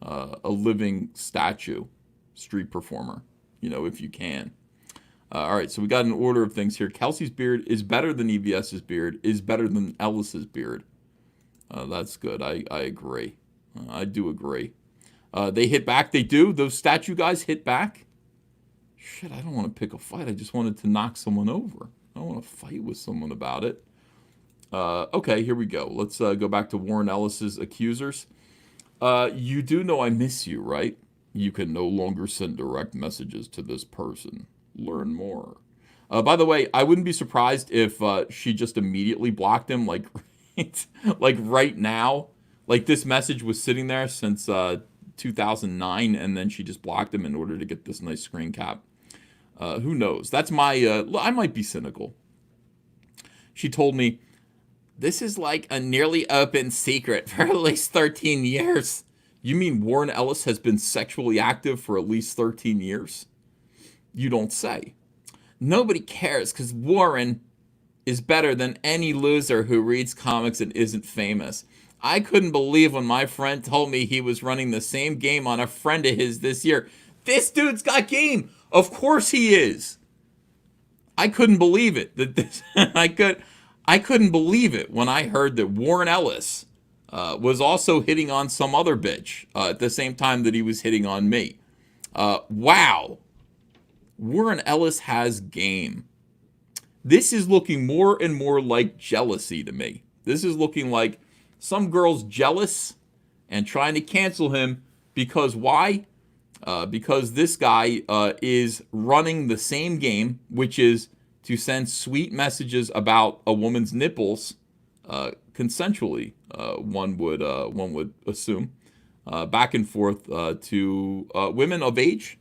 a living statue, street performer, if you can. All right, so we got an order of things here. Kelsey's beard is better than EVS's beard, is better than Ellis's beard. That's good. I agree. I do agree. They hit back. They do. Those statue guys hit back. Shit, I don't want to pick a fight. I just wanted to knock someone over. I don't want to fight with someone about it. Okay, here we go. Let's go back to Warren Ellis's accusers. You do know I miss you, right? You can no longer send direct messages to this person. Learn more. By the way, I wouldn't be surprised if she just immediately blocked him, like right now. Like this message was sitting there since 2009, and then she just blocked him in order to get this nice screen cap. Who knows? That's my... I might be cynical. She told me, this is like a nearly open secret for at least 13 years. You mean Warren Ellis has been sexually active for at least 13 years? You don't say. Nobody cares because Warren is better than any loser who reads comics and isn't famous. I couldn't believe when my friend told me he was running the same game on a friend of his this year. This dude's got game. Of course he is. I couldn't believe it. I couldn't believe it when I heard that Warren Ellis was also hitting on some other bitch at the same time that he was hitting on me. Wow. Warren Ellis has game. This is looking more and more like jealousy to me. This is looking like some girl's jealous and trying to cancel him because why? Because this guy is running the same game, which is to send sweet messages about a woman's nipples consensually, one would assume, back and forth to women of age.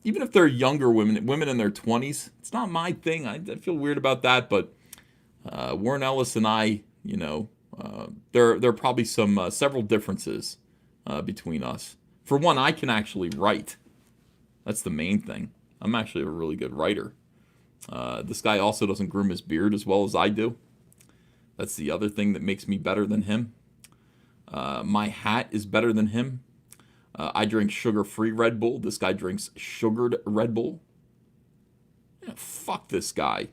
Even if they're younger women in their 20s, it's not my thing. I feel weird about that, but Warren Ellis and I, there are probably several differences between us. For one, I can actually write. That's the main thing. I'm actually a really good writer. This guy also doesn't groom his beard as well as I do. That's the other thing that makes me better than him. My hat is better than him. I drink sugar-free Red Bull. This guy drinks sugared Red Bull. Yeah, fuck this guy.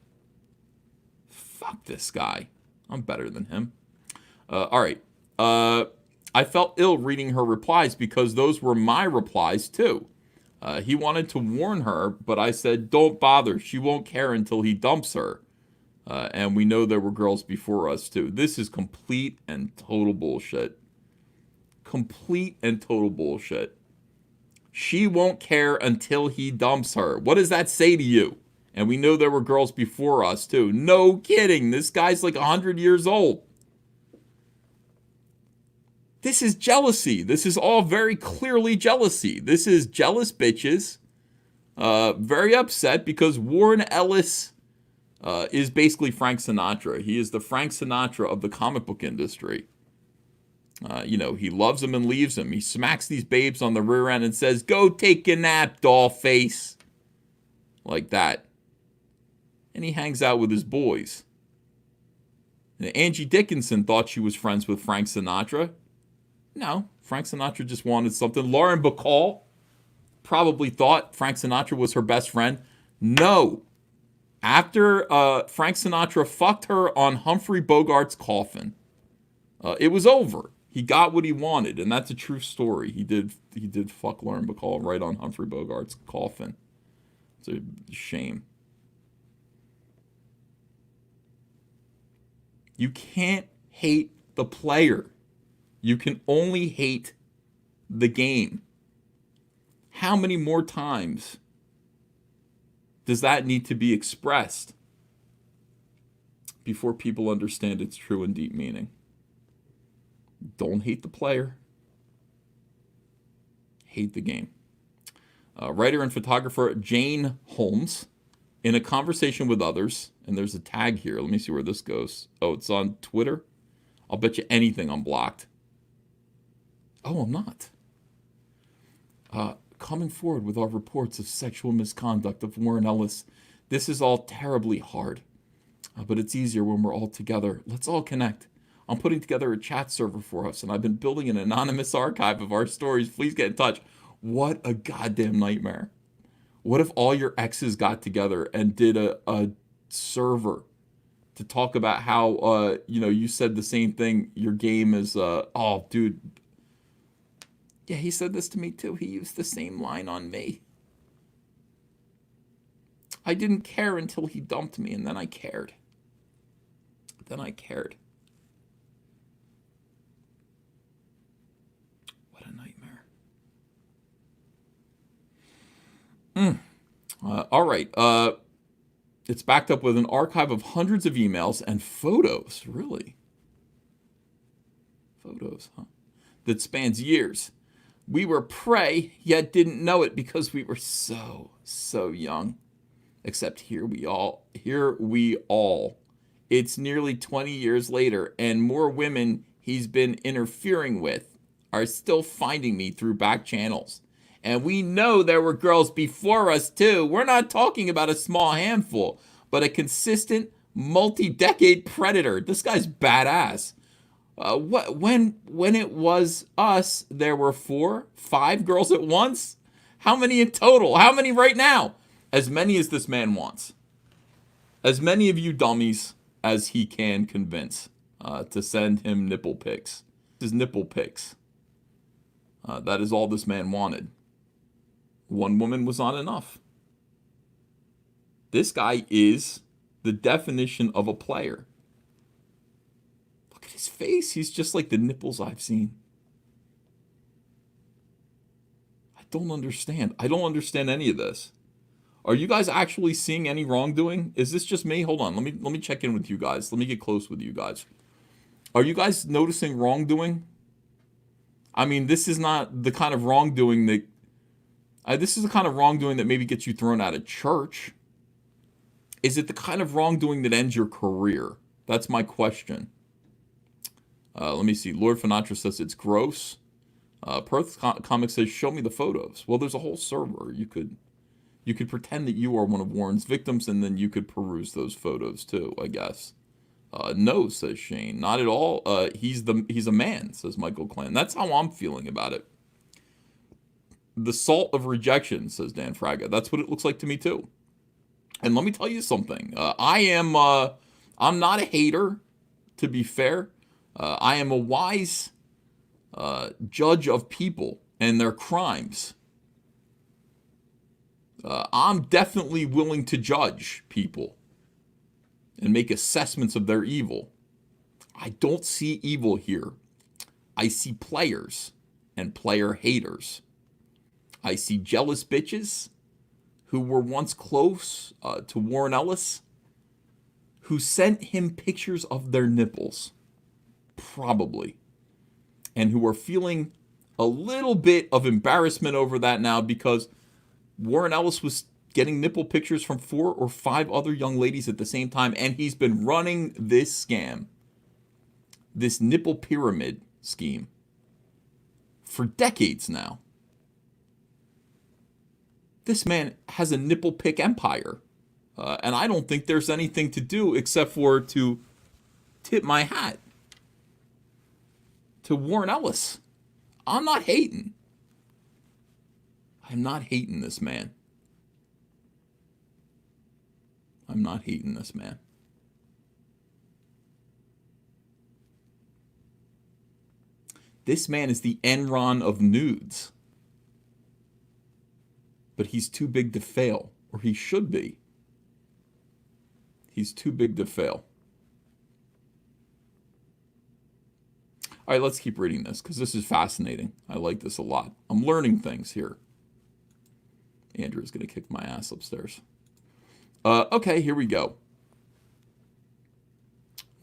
Fuck this guy. I'm better than him. All right. I felt ill reading her replies because those were my replies too. He wanted to warn her, but I said, don't bother. She won't care until he dumps her. And we know there were girls before us too. This is complete and total bullshit. Complete and total bullshit. She won't care until he dumps her. What does that say to you? And we know there were girls before us too. No kidding. This guy's like 100 years old. This is jealousy. This is all very clearly jealousy. This is jealous bitches, very upset because Warren Ellis is basically Frank Sinatra. He is the Frank Sinatra of the comic book industry. He loves them and leaves them. He smacks these babes on the rear end and says, go take a nap, doll face. Like that. And he hangs out with his boys. And Angie Dickinson thought she was friends with Frank Sinatra. No, Frank Sinatra just wanted something. Lauren Bacall probably thought Frank Sinatra was her best friend. No. After Frank Sinatra fucked her on Humphrey Bogart's coffin, it was over. He got what he wanted, and that's a true story. He did fuck Lauren Bacall right on Humphrey Bogart's coffin. It's a shame. You can't hate the player. You can only hate the game. How many more times does that need to be expressed before people understand its true and deep meaning? Don't hate the player. Hate the game. Writer and photographer Jane Holmes, in a conversation with others, and there's a tag here. Let me see where this goes. Oh, it's on Twitter. I'll bet you anything I'm blocked. Oh, I'm not. Coming forward with our reports of sexual misconduct of Warren Ellis. This is all terribly hard, but it's easier when we're all together. Let's all connect. I'm putting together a chat server for us, and I've been building an anonymous archive of our stories. Please get in touch. What a goddamn nightmare. What if all your exes got together and did a server to talk about how, you said the same thing. Your game is, oh, dude. Yeah, he said this to me too. He used the same line on me. I didn't care until he dumped me, and then I cared. What a nightmare. All right. It's backed up with an archive of hundreds of emails and photos. Really? Photos, huh? That spans years. We were prey, yet didn't know it because we were so young. Except here we all. It's nearly 20 years later, and more women he's been interfering with are still finding me through back channels. And we know there were girls before us too. We're not talking about a small handful, but a consistent, multi-decade predator. This guy's badass. When it was us, there were 4, 5 girls at once? How many in total? How many right now? As many as this man wants. As many of you dummies as he can convince to send him nipple pics. His nipple pics. That is all this man wanted. One woman was not enough. This guy is the definition of a player. Look at his face. He's just like the nipples I've seen. I don't understand. I don't understand any of this. Are you guys actually seeing any wrongdoing? Is this just me? Hold on. Let me check in with you guys. Let me get close with you guys. Are you guys noticing wrongdoing? I mean, this is not the kind of wrongdoing that... this is the kind of wrongdoing that maybe gets you thrown out of church. Is it the kind of wrongdoing that ends your career? That's my question. Let me see. Lord Finatra says it's gross. Perth Comics says, show me the photos. Well, there's a whole server. You could pretend that you are one of Warren's victims, and then you could peruse those photos too, I guess. No, says Shane. Not at all. He's a man, says Michael Clan. That's how I'm feeling about it. The salt of rejection, says Dan Fraga. That's what it looks like to me too. And let me tell you something. I'm not a hater, to be fair. I am a wise judge of people and their crimes. I'm definitely willing to judge people and make assessments of their evil. I don't see evil here. I see players and player haters. I see jealous bitches who were once close to Warren Ellis, who sent him pictures of their nipples, probably, and who are feeling a little bit of embarrassment over that now because Warren Ellis was getting nipple pictures from 4 or 5 other young ladies at the same time, and he's been running this scam, this nipple pyramid scheme, for decades now. This man has a nipple pick empire, and I don't think there's anything to do except for to tip my hat to Warren Ellis. I'm not hating. I'm not hating this man. I'm not hating this man. This man is the Enron of nudes. But he's too big to fail, or he should be. He's too big to fail. All right, let's keep reading this because this is fascinating. I like this a lot. I'm learning things here. Andrew's going to kick my ass upstairs. Okay, here we go.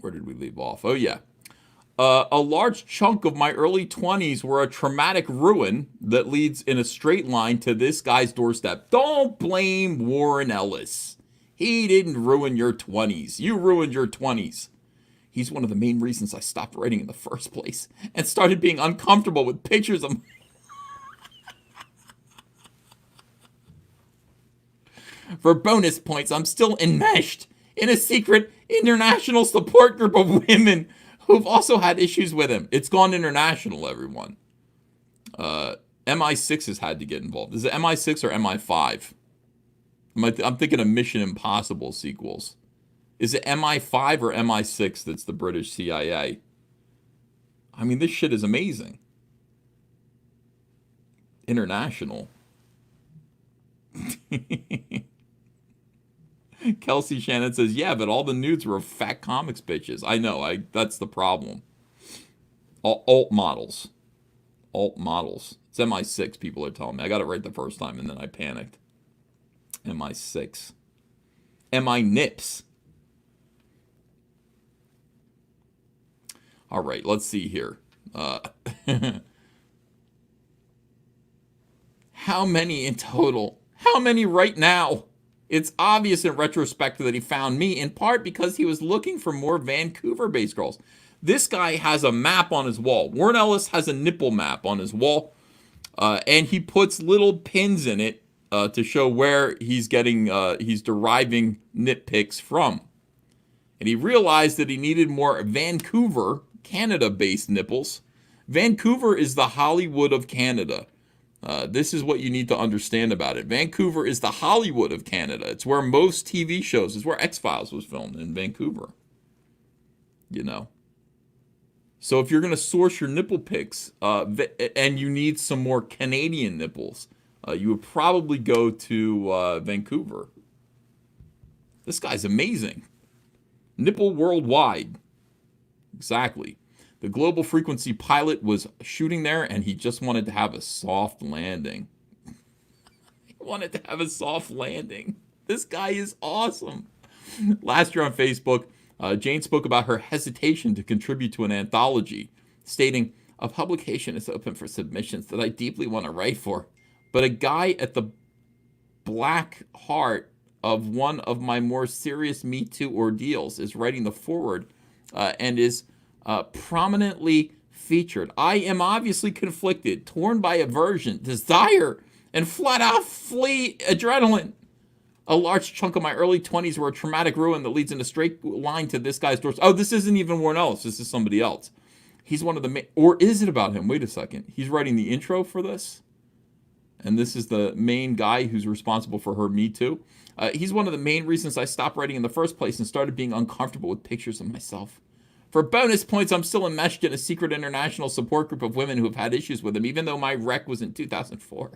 Where did we leave off? Oh, yeah. A large chunk of my early 20s were a traumatic ruin that leads in a straight line to this guy's doorstep. Don't blame Warren Ellis. He didn't ruin your 20s. You ruined your 20s. He's one of the main reasons I stopped writing in the first place and started being uncomfortable with pictures of... For bonus points, I'm still enmeshed in a secret international support group of women who've also had issues with him. It's gone international, everyone. MI6 has had to get involved. Is it MI6 or MI5? I'm thinking of Mission Impossible sequels. Is it MI5 or MI6 that's the British CIA? I mean, this shit is amazing. International. Kelsey Shannon says, yeah, but all the nudes were fat comics bitches. I know, that's the problem. Alt models. Alt models. It's MI6, people are telling me. I got it right the first time, and then I panicked. MI6. MI nips. All right, let's see here. How many in total? How many right now? It's obvious in retrospect that he found me, in part because he was looking for more Vancouver-based girls. This guy has a map on his wall. Warren Ellis has a nipple map on his wall, and he puts little pins in it to show where he's deriving nitpicks from. And he realized that he needed more Vancouver, Canada-based nipples. Vancouver is the Hollywood of Canada. This is what you need to understand about it. Vancouver is the Hollywood of Canada. It's where most TV shows, it's where X-Files was filmed, in Vancouver. You know. So if you're going to source your nipple pics, and you need some more Canadian nipples, you would probably go to Vancouver. This guy's amazing. Nipple worldwide. Exactly. The global frequency pilot was shooting there, and he just wanted to have a soft landing. He wanted to have a soft landing. This guy is awesome. Last year on Facebook, Jane spoke about her hesitation to contribute to an anthology, stating, a publication is open for submissions that I deeply want to write for, but a guy at the black heart of one of my more serious Me Too ordeals is writing the foreword and is prominently featured. I am obviously conflicted, torn by aversion, desire, and flat-out flee adrenaline. A large chunk of my early 20s were a traumatic ruin that leads in a straight line to this guy's doors. Oh, this isn't even Warren Ellis. This is somebody else. He's one of the or is it about him? Wait a second. He's writing the intro for this? And this is the main guy who's responsible for her Me Too. He's one of the main reasons I stopped writing in the first place and started being uncomfortable with pictures of myself. For bonus points, I'm still enmeshed in a secret international support group of women who have had issues with him, even though my wreck was in 2004.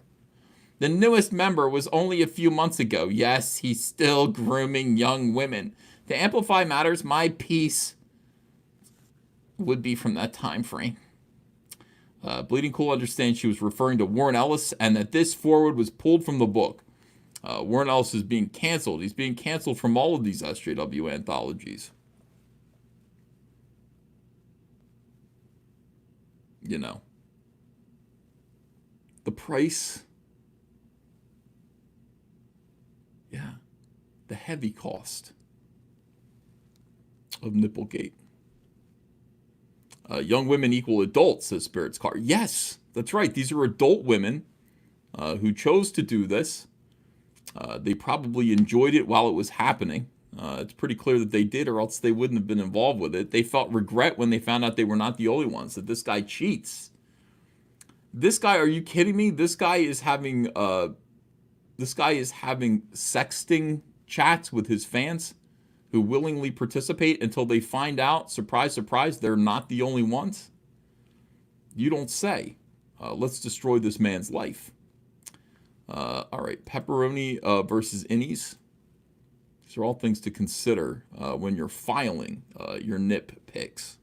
The newest member was only a few months ago. Yes, he's still grooming young women. To amplify matters, my piece would be from that time frame. Bleeding Cool understands she was referring to Warren Ellis and that this forward was pulled from the book. Warren Ellis is being canceled. He's being canceled from all of these SJW anthologies. You know. The price. Yeah. The heavy cost of Nipplegate. Young women equal adults, says Spirit's Car. Yes, that's right. These are adult women who chose to do this. They probably enjoyed it while it was happening. It's pretty clear that they did, or else they wouldn't have been involved with it. They felt regret when they found out they were not the only ones, that this guy cheats. This guy, are you kidding me? This guy is having sexting chats with his fans who willingly participate until they find out, surprise, surprise, they're not the only ones. You don't say. Let's destroy this man's life. All right, pepperoni versus innies. These are all things to consider when you're filing your nip picks.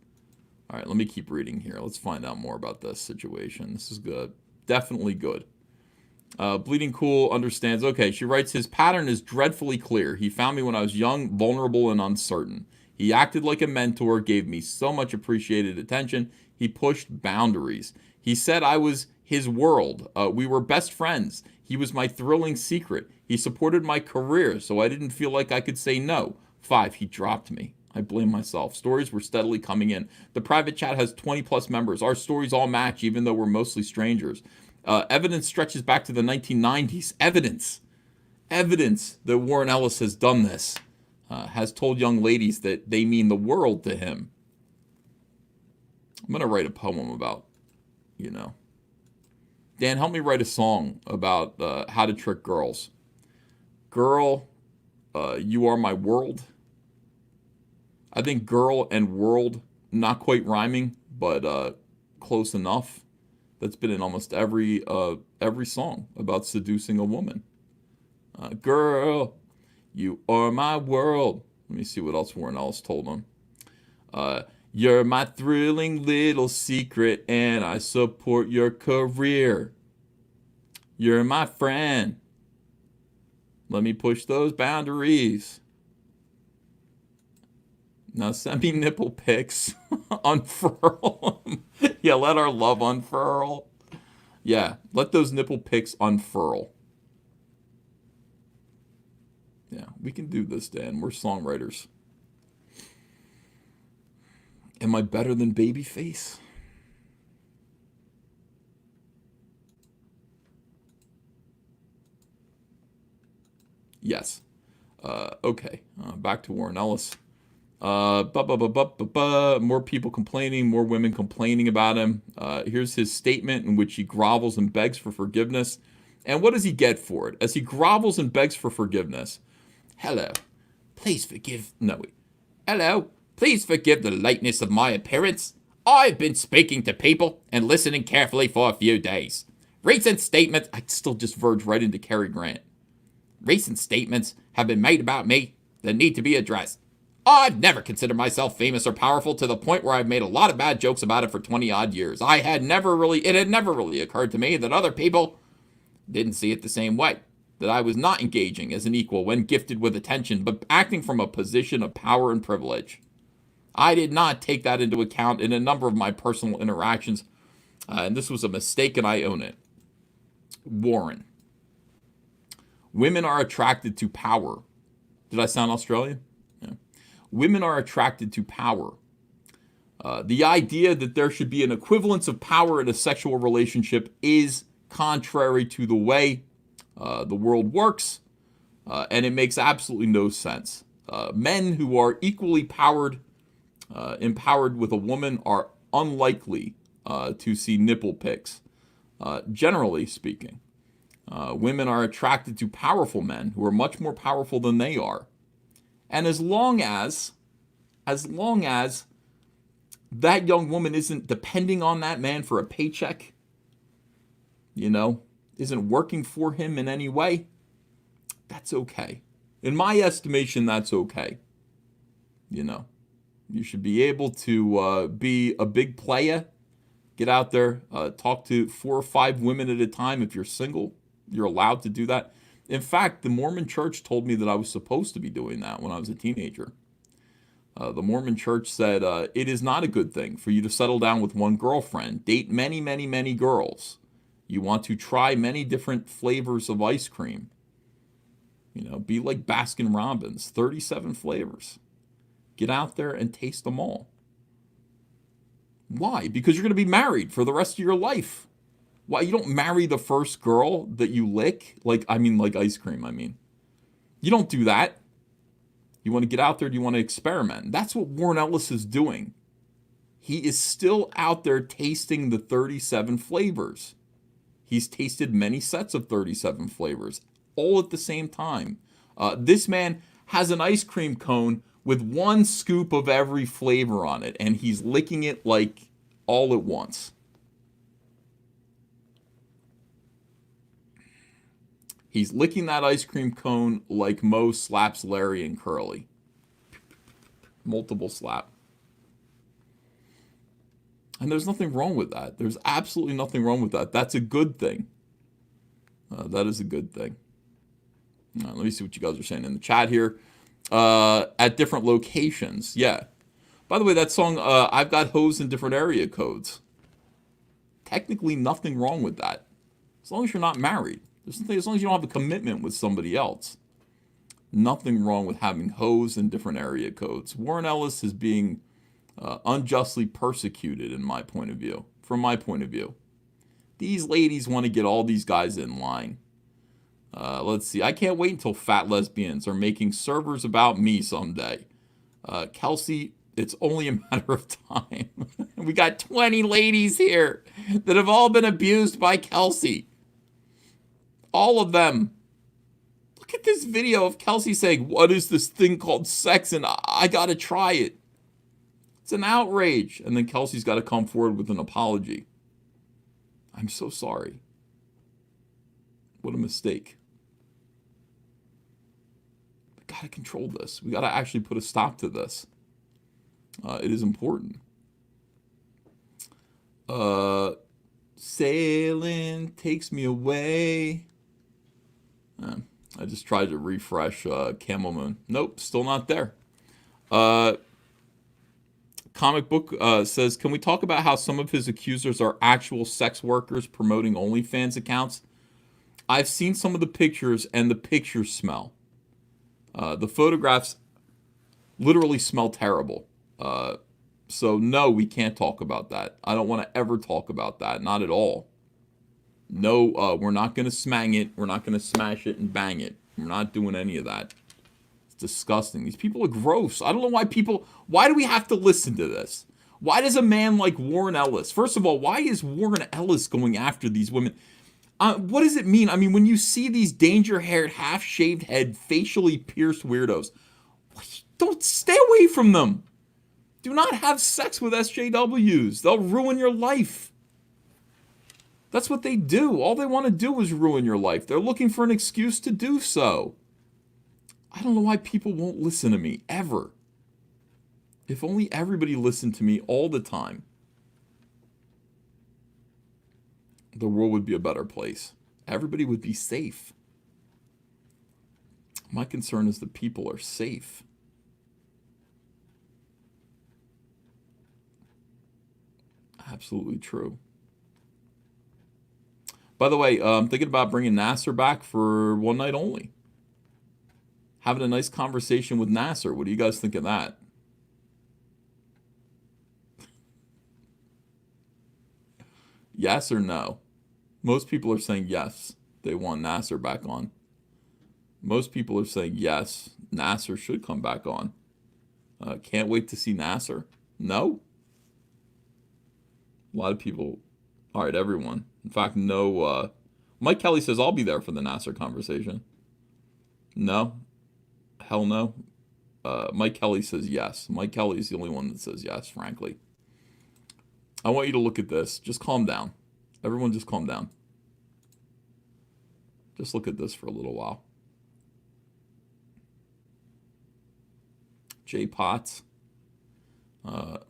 All right, let me keep reading here. Let's find out more about this situation. This is good. Definitely good. Bleeding Cool understands. Okay, she writes, his pattern is dreadfully clear. He found me when I was young, vulnerable, and uncertain. He acted like a mentor, gave me so much appreciated attention. He pushed boundaries. He said I was his world. We were best friends. He was my thrilling secret. He supported my career, so I didn't feel like I could say no. 5, he dropped me. I blame myself. Stories were steadily coming in. The private chat has 20 plus members. Our stories all match, even though we're mostly strangers. Evidence stretches back to the 1990s. Evidence that Warren Ellis has done this. Has told young ladies that they mean the world to him. I'm going to write a poem about, Dan, help me write a song about how to trick girls. Girl, you are my world. I think girl and world, not quite rhyming, but close enough. That's been in almost every song about seducing a woman. Girl, you are my world. Let me see what else Warren Ellis told him. You're my thrilling little secret, and I support your career. You're my friend. Let me push those boundaries. Now send me nipple pics. Unfurl. Yeah, let our love unfurl. Yeah, let those nipple pics unfurl. Yeah, we can do this, Dan. We're songwriters. Am I better than Babyface? Yes. Okay. Back to Warren Ellis. More people complaining, more women complaining about him. Here's his statement in which he grovels and begs for forgiveness. And what does he get for it? As he grovels and begs for forgiveness. Hello, please forgive the lateness of my appearance. I've been speaking to people and listening carefully for a few days. Recent statements, I still just verge right into Cary Grant. Recent statements have been made about me that need to be addressed. I've never considered myself famous or powerful to the point where I've made a lot of bad jokes about it for 20 odd years. It had never really occurred to me that other people didn't see it the same way. That I was not engaging as an equal when gifted with attention, but acting from a position of power and privilege. I did not take that into account in a number of my personal interactions, and this was a mistake and I own it. Warren. Women are attracted to power. Did I sound Australian? Yeah. Women are attracted to power. The idea that there should be an equivalence of power in a sexual relationship is contrary to the way the world works, and it makes absolutely no sense. Men who are equally empowered with a woman are unlikely to see nipple pics, generally speaking. Women are attracted to powerful men who are much more powerful than they are. And as long as that young woman isn't depending on that man for a paycheck, isn't working for him in any way, that's okay. In my estimation, that's okay. You should be able to be a big player, get out there, talk to 4 or 5 women at a time. If you're single, you're allowed to do that. In fact, the Mormon Church told me that I was supposed to be doing that when I was a teenager. The Mormon Church said, it is not a good thing for you to settle down with one girlfriend, date many, many, many girls. You want to try many different flavors of ice cream. Be like Baskin Robbins, 37 flavors. Get out there and taste them all. Why? Because you're going to be married for the rest of your life. Why? You don't marry the first girl that you lick? Like ice cream, You don't do that. You want to get out there, you want to experiment. That's what Warren Ellis is doing. He is still out there tasting the 37 flavors. He's tasted many sets of 37 flavors, all at the same time. This man has an ice cream cone with one scoop of every flavor on it, and he's licking it like all at once. He's licking that ice cream cone like Mo slaps Larry and Curly. Multiple slap. And there's nothing wrong with that. There's absolutely nothing wrong with that. That's a good thing. That is a good thing. Let me see what you guys are saying in the chat here. At different locations. Yeah. By the way, that song, I've Got Hoes in Different Area Codes. Technically nothing wrong with that. As long as you're not married. There's something, as long as you don't have a commitment with somebody else. Nothing wrong with having hoes in different area codes. Warren Ellis is being unjustly persecuted in my point of view. From my point of view. These ladies want to get all these guys in line. Let's see. I can't wait until fat lesbians are making servers about me someday. Kelsey, it's only a matter of time. We got 20 ladies here that have all been abused by Kelsey. All of them. Look at this video of Kelsey saying, what is this thing called sex, and I gotta try it. It's an outrage. And then Kelsey's got to come forward with an apology. I'm so sorry. What a mistake. We got to control this. We got to actually put a stop to this. It is important. Sailing takes me away. I just tried to refresh Camel Moon. Nope, still not there. Comic Book says, can we talk about how some of his accusers are actual sex workers promoting OnlyFans accounts? I've seen some of the pictures, and the pictures smell. The photographs literally smell terrible. So no, we can't talk about that. I don't want to ever talk about that. Not at all. No, we're not going to smang it. We're not going to smash it and bang it. We're not doing any of that. It's disgusting. These people are gross. I don't know why do we have to listen to this? Why does a man like Warren Ellis, first of all, why is Warren Ellis going after these women? What does it mean? I mean, when you see these danger-haired, half-shaved head, facially pierced weirdos, don't stay away from them. Do not have sex with SJWs. They'll ruin your life. That's what they do. All they want to do is ruin your life. They're looking for an excuse to do so. I don't know why people won't listen to me, ever. If only everybody listened to me all the time, the world would be a better place. Everybody would be safe. My concern is the people are safe. Absolutely true. By the way, I'm thinking about bringing Nasser back for one night only. Having a nice conversation with Nasser. What do you guys think of that? Yes or no? Most people are saying yes. They want Nasser back on. Most people are saying yes. Nasser should come back on. Can't wait to see Nasser. No? A lot of people. All right, everyone. In fact, no. Mike Kelly says, I'll be there for the Nasser conversation. No. Hell no. Mike Kelly says yes. Mike Kelly is the only one that says yes, frankly. I want you to look at this. Just calm down. Everyone just calm down. Just look at this for a little while. Jay Potts.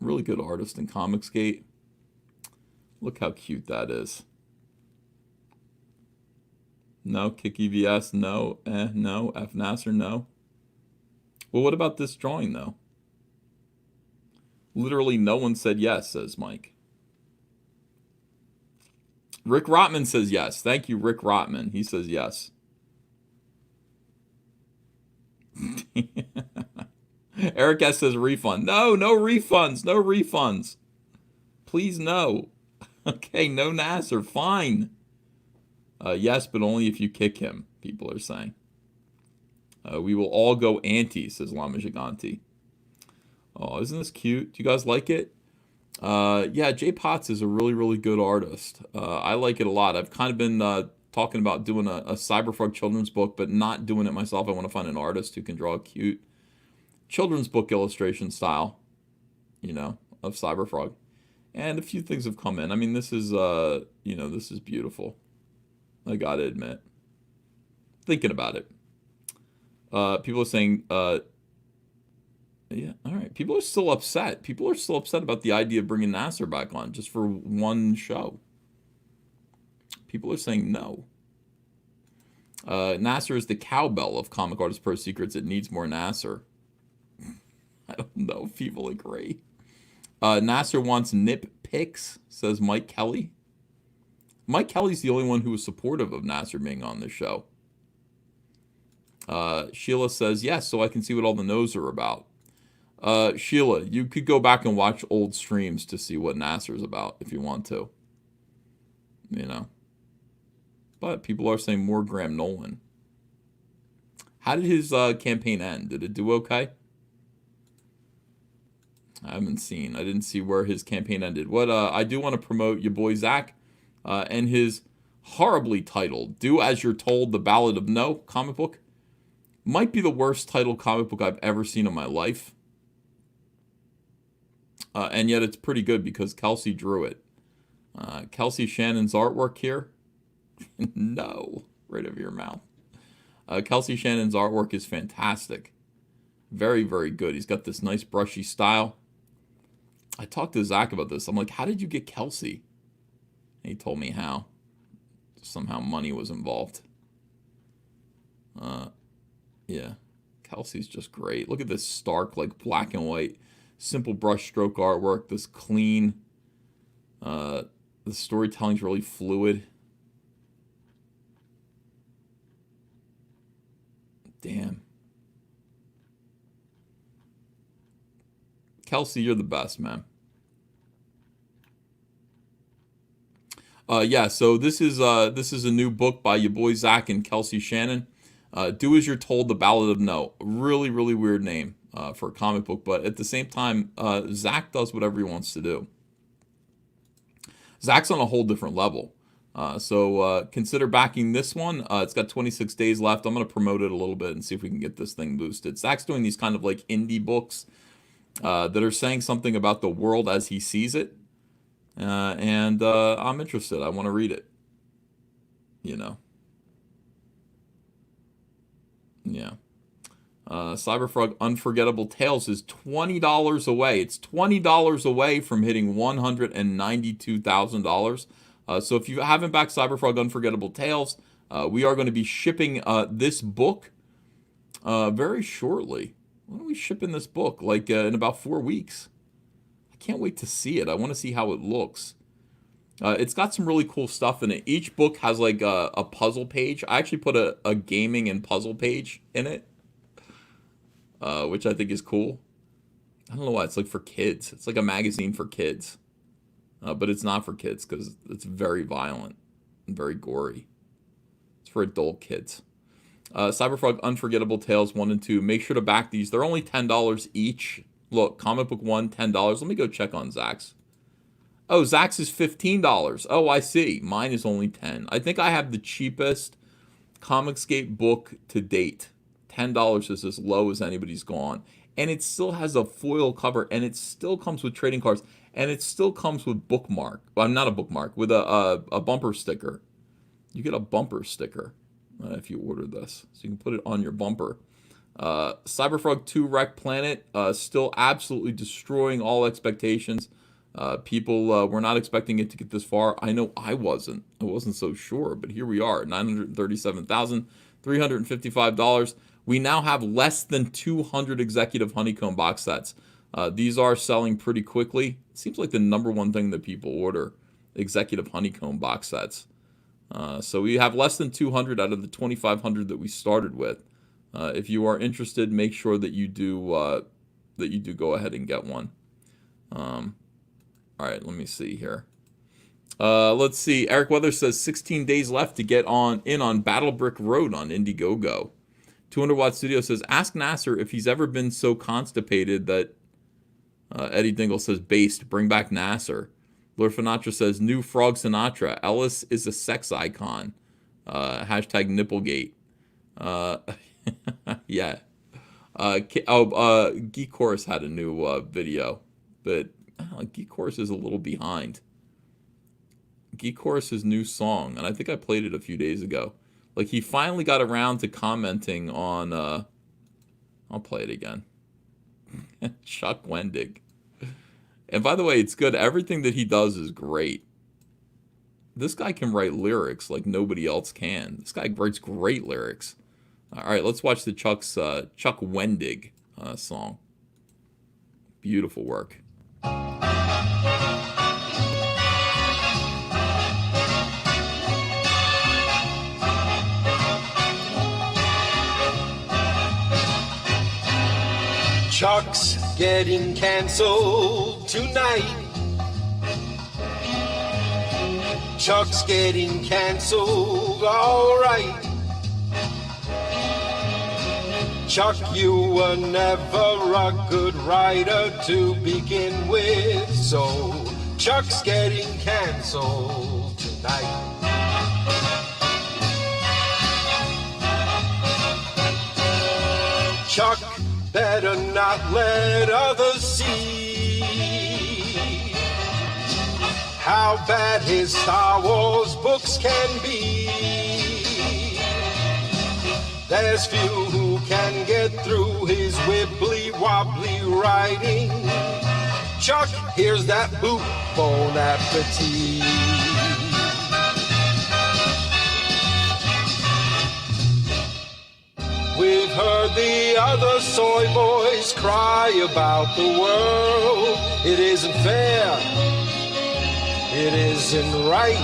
Really good artist in ComicsGate. Look how cute that is. No. Kiki VS, no. No. F Nasser, no. Well, what about this drawing, though? Literally no one said yes, says Mike. Rick Rotman says yes. Thank you, Rick Rotman. He says yes. Eric S. says refund. No refunds. No refunds. Please, no. Okay, no Nasser. Fine. Yes, but only if you kick him, people are saying. We will all go anti, says Lama Giganti. Oh, isn't this cute? Do you guys like it? Yeah, Jay Potts is a really, really good artist. I like it a lot. I've kind of been talking about doing a Cyberfrog children's book, but not doing it myself. I want to find an artist who can draw a cute children's book illustration style, of Cyberfrog. And a few things have come in. I mean, this is, this is beautiful. I gotta admit. Thinking about it. People are saying, yeah, all right. People are still upset. People are still upset about the idea of bringing Nasser back on just for one show. People are saying no. Nasser is the cowbell of Comic Artist Pro Secrets. It needs more Nasser. I don't know if people agree. Nasser wants nip picks, says Mike Kelly. Mike Kelly's the only one who was supportive of Nasser being on the show. Sheila says, yes, so I can see what all the no's are about. Sheila, you could go back and watch old streams to see what Nasser's about if you want to. But people are saying more Graham Nolan. How did his campaign end? Did it do okay? I haven't seen. I didn't see where his campaign ended. What I do want to promote your boy Zach and his horribly titled Do As You're Told, The Ballad of No comic book. Might be the worst titled comic book I've ever seen in my life. And yet it's pretty good because Kelsey drew it. Kelsey Shannon's artwork here. No. Right over your mouth. Kelsey Shannon's artwork is fantastic. Very, very good. He's got this nice brushy style. I talked to Zach about this. I'm like, how did you get Kelsey? And he told me how. Somehow money was involved. Yeah. Kelsey's just great. Look at this stark, like black and white, simple brush stroke artwork. This clean. The storytelling's really fluid. Damn. Kelsey, you're the best, man. Yeah, so this is a new book by your boy Zach and Kelsey Shannon. Do As You're Told, The Ballad of No. Really, really weird name for a comic book, but at the same time, Zach does whatever he wants to do. Zach's on a whole different level. So consider backing this one. It's got 26 days left. I'm going to promote it a little bit and see if we can get this thing boosted. Zach's doing these kind of like indie books that are saying something about the world as he sees it. And I'm interested. I want to read it. Yeah. Cyberfrog Unforgettable Tales is $20 away. It's $20 away from hitting $192,000. So if you haven't backed Cyberfrog Unforgettable Tales, we are going to be shipping this book very shortly. When are we shipping this book? Like in about 4 weeks. I can't wait to see it. I want to see how it looks. It's got some really cool stuff in it. Each book has like a puzzle page. I actually put a gaming and puzzle page in it, which I think is cool. I don't know why. It's like for kids. It's like a magazine for kids. But it's not for kids because it's very violent and very gory. It's for adult kids. Cyberfrog Unforgettable Tales 1 and 2. Make sure to back these. They're only $10 each. Look, comic book 1, $10. Let me go check on Zach's. Oh, Zach's is $15. Oh, I see. Mine is only $10. I think I have the cheapest ComicsGate book to date. $10 is as low as anybody's gone. And it still has a foil cover, and it still comes with trading cards, and it still comes with bookmark. Well, not a bookmark, with a bumper sticker. You get a bumper sticker if you order this, so you can put it on your bumper. Cyberfrog 2 Wreck Planet, still absolutely destroying all expectations. People were not expecting it to get this far. I know I wasn't. I wasn't so sure, but here we are, $937,355. We now have less than 200 executive honeycomb box sets. These are selling pretty quickly. It seems like the number one thing that people order, executive honeycomb box sets. So we have less than 200 out of the 2,500 that we started with. If you are interested, make sure that you do go ahead and get one. All right, let me see here. Let's see. Eric Weather says 16 days left to get in on Battle Brick Road on Indiegogo. 200 Watt Studio says, ask Nasser if he's ever been so constipated that Eddie Dingle says, based, bring back Nasser. Lord Finatra says, new Frog Sinatra. Ellis is a sex icon. Hashtag Nipplegate. Yeah. Geek Chorus had a new video, but Geek Chorus is a little behind. Geek Chorus's new song, and I think I played it a few days ago. Like, he finally got around to commenting on, I'll play it again. Chuck Wendig. And by the way, it's good. Everything that he does is great. This guy can write lyrics like nobody else can. This guy writes great lyrics. All right, let's watch the Chuck Wendig song. Beautiful work. Chuck's getting canceled tonight. Chuck's getting canceled, alright. Chuck, you were never a good writer to begin with, so Chuck's getting canceled tonight. Chuck better not let others see how bad his Star Wars books can be. There's few who can get through his wibbly-wobbly writing. Chuck, here's that boot, bon appetit. We've heard the other soy boys cry about the world. It isn't fair. It isn't right.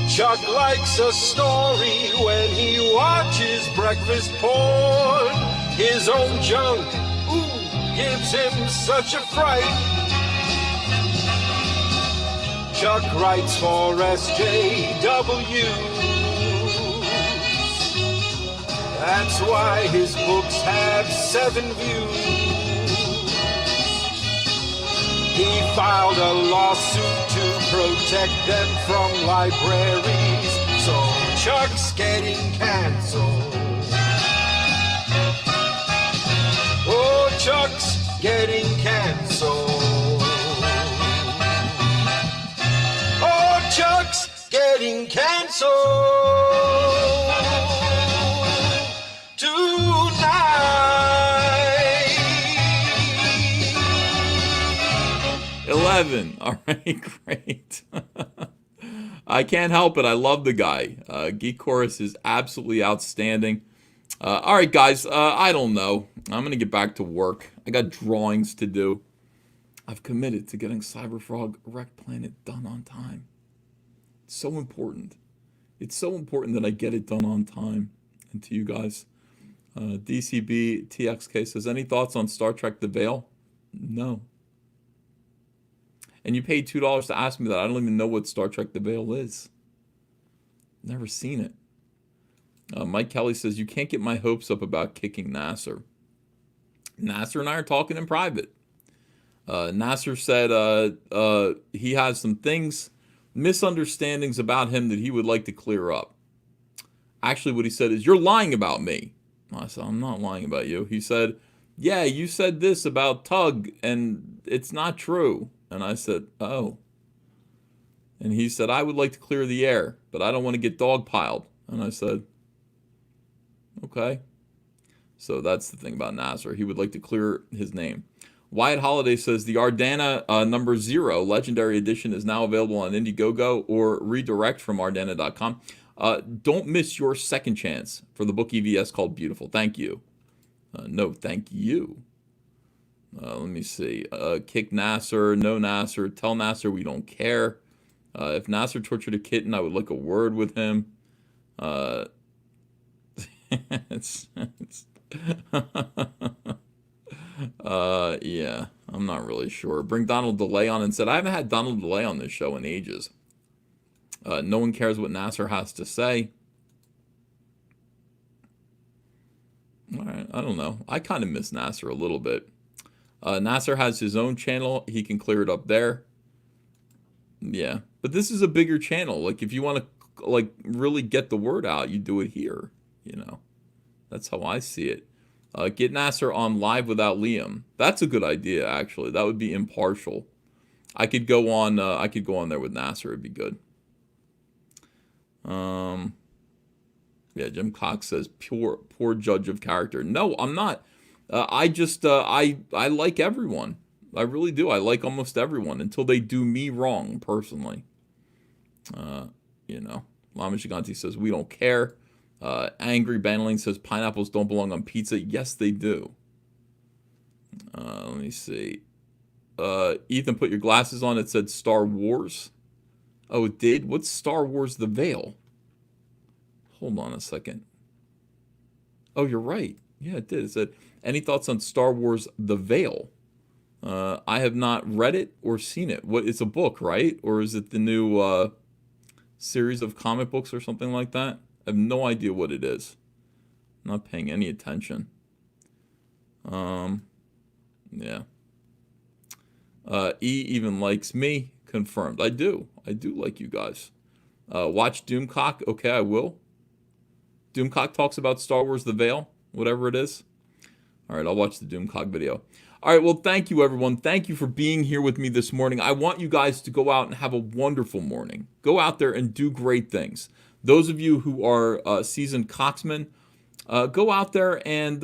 Chuck likes a story when he watches breakfast porn. His own junk, ooh, gives him such a fright. Chuck writes for SJW. That's why his books have 7 views. He filed a lawsuit to protect them from libraries, so Chuck's getting canceled. Oh, Chuck's getting canceled. Oh, Chuck's getting canceled tonight. 11. All right, great. I can't help it. I love the guy. Geek Chorus is absolutely outstanding. All right, guys. I don't know. I'm going to get back to work. I got drawings to do. I've committed to getting Cyberfrog Wrecked Planet done on time. It's so important. It's so important that I get it done on time. And to you guys. DCB TXK says, any thoughts on Star Trek The Veil? No. And you paid $2 to ask me that. I don't even know what Star Trek The Veil is. Never seen it. Mike Kelly says, you can't get my hopes up about kicking Nasser. Nasser and I are talking in private. Nasser said he has some things, misunderstandings about him that he would like to clear up. Actually, what he said is, you're lying about me. I said, I'm not lying about you. He said, yeah, you said this about Tug, and it's not true. And I said, oh. And he said, I would like to clear the air, but I don't want to get dogpiled. And I said, okay. So that's the thing about Nasser. He would like to clear his name. Wyatt Holiday says, the Ardana number 0 Legendary Edition is now available on Indiegogo or redirect from Ardana.com. Don't miss your second chance for the book EVS called Beautiful. Thank you. No, thank you. Let me see. Kick Nasser, no Nasser, tell Nasser we don't care. If Nasser tortured a kitten, I would like a word with him. Yeah, I'm not really sure. Bring Donald DeLay on and said, I haven't had Donald DeLay on this show in ages. No one cares what Nasser has to say. All right, I don't know. I kind of miss Nasser a little bit. Nasser has his own channel. He can clear it up there. Yeah, but this is a bigger channel. Like, if you want to, like, really get the word out, you do it here. You know, that's how I see it. Get Nasser on Live Without Liam. That's a good idea, actually. That would be impartial. I could go on. I could go on there with Nasser. It'd be good. Yeah, Jim Cox says poor judge of character. No, I'm not. I just I like everyone. I really do. I like almost everyone until they do me wrong personally. You know, Lama Giganti says we don't care. Angry Bannerling says pineapples don't belong on pizza. Yes, they do. Let me see. Ethan, put your glasses on. It said Star Wars. Oh, it did? What's Star Wars The Veil? Hold on a second. Oh, you're right. Yeah, it did. It said, any thoughts on Star Wars The Veil? I have not read it or seen it. What? It's a book, right? Or is it the new series of comic books or something like that? I have no idea what it is. I'm not paying any attention. Yeah. E even likes me. Confirmed. I do. I do like you guys. Watch Doomcock. Okay, I will. Doomcock talks about Star Wars The Veil, whatever it is. All right, I'll watch the Doomcock video. All right, well, thank you, everyone. Thank you for being here with me this morning. I want you guys to go out and have a wonderful morning. Go out there and do great things. Those of you who are seasoned cocksmen, go out there and,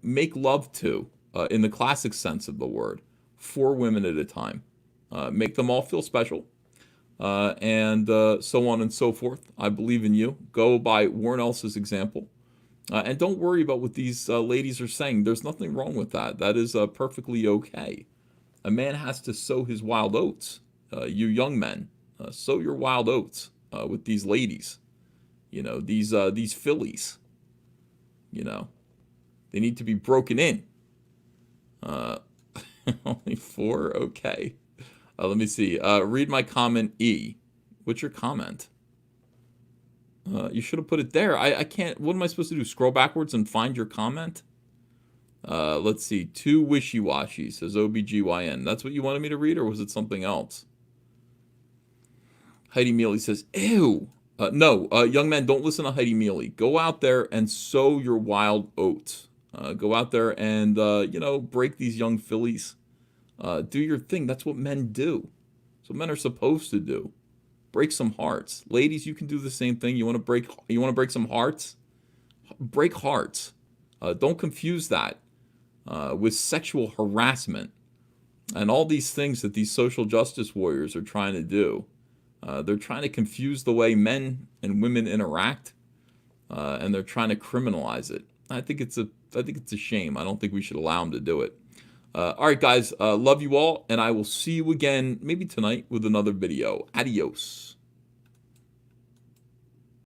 make love to, in the classic sense of the word, 4 women at a time. Make them all feel special. And so on and so forth. I believe in you. Go by Warren Ellis' example. And don't worry about what these ladies are saying. There's nothing wrong with that. That is perfectly okay. A man has to sow his wild oats. You young men, sow your wild oats with these ladies. You know, these fillies. You know, they need to be broken in. Only 4? Okay. Let me see. Read my comment, E. What's your comment? You should have put it there. I can't. What am I supposed to do? Scroll backwards and find your comment? Let's see. Too wishy-washy, says OBGYN. That's what you wanted me to read, or was it something else? Heidi Mealy says, ew. No, young men, don't listen to Heidi Mealy. Go out there and sow your wild oats. Go out there and, break these young fillies. Do your thing. That's what men do. That's what men are supposed to do. Break some hearts. Ladies, you can do the same thing. You want to break some hearts? Break hearts. Don't confuse that with sexual harassment and all these things that these social justice warriors are trying to do. They're trying to confuse the way men and women interact, and they're trying to criminalize it. I think it's a shame. I don't think we should allow them to do it. All right, guys. Love you all, and I will see you again maybe tonight with another video. Adios.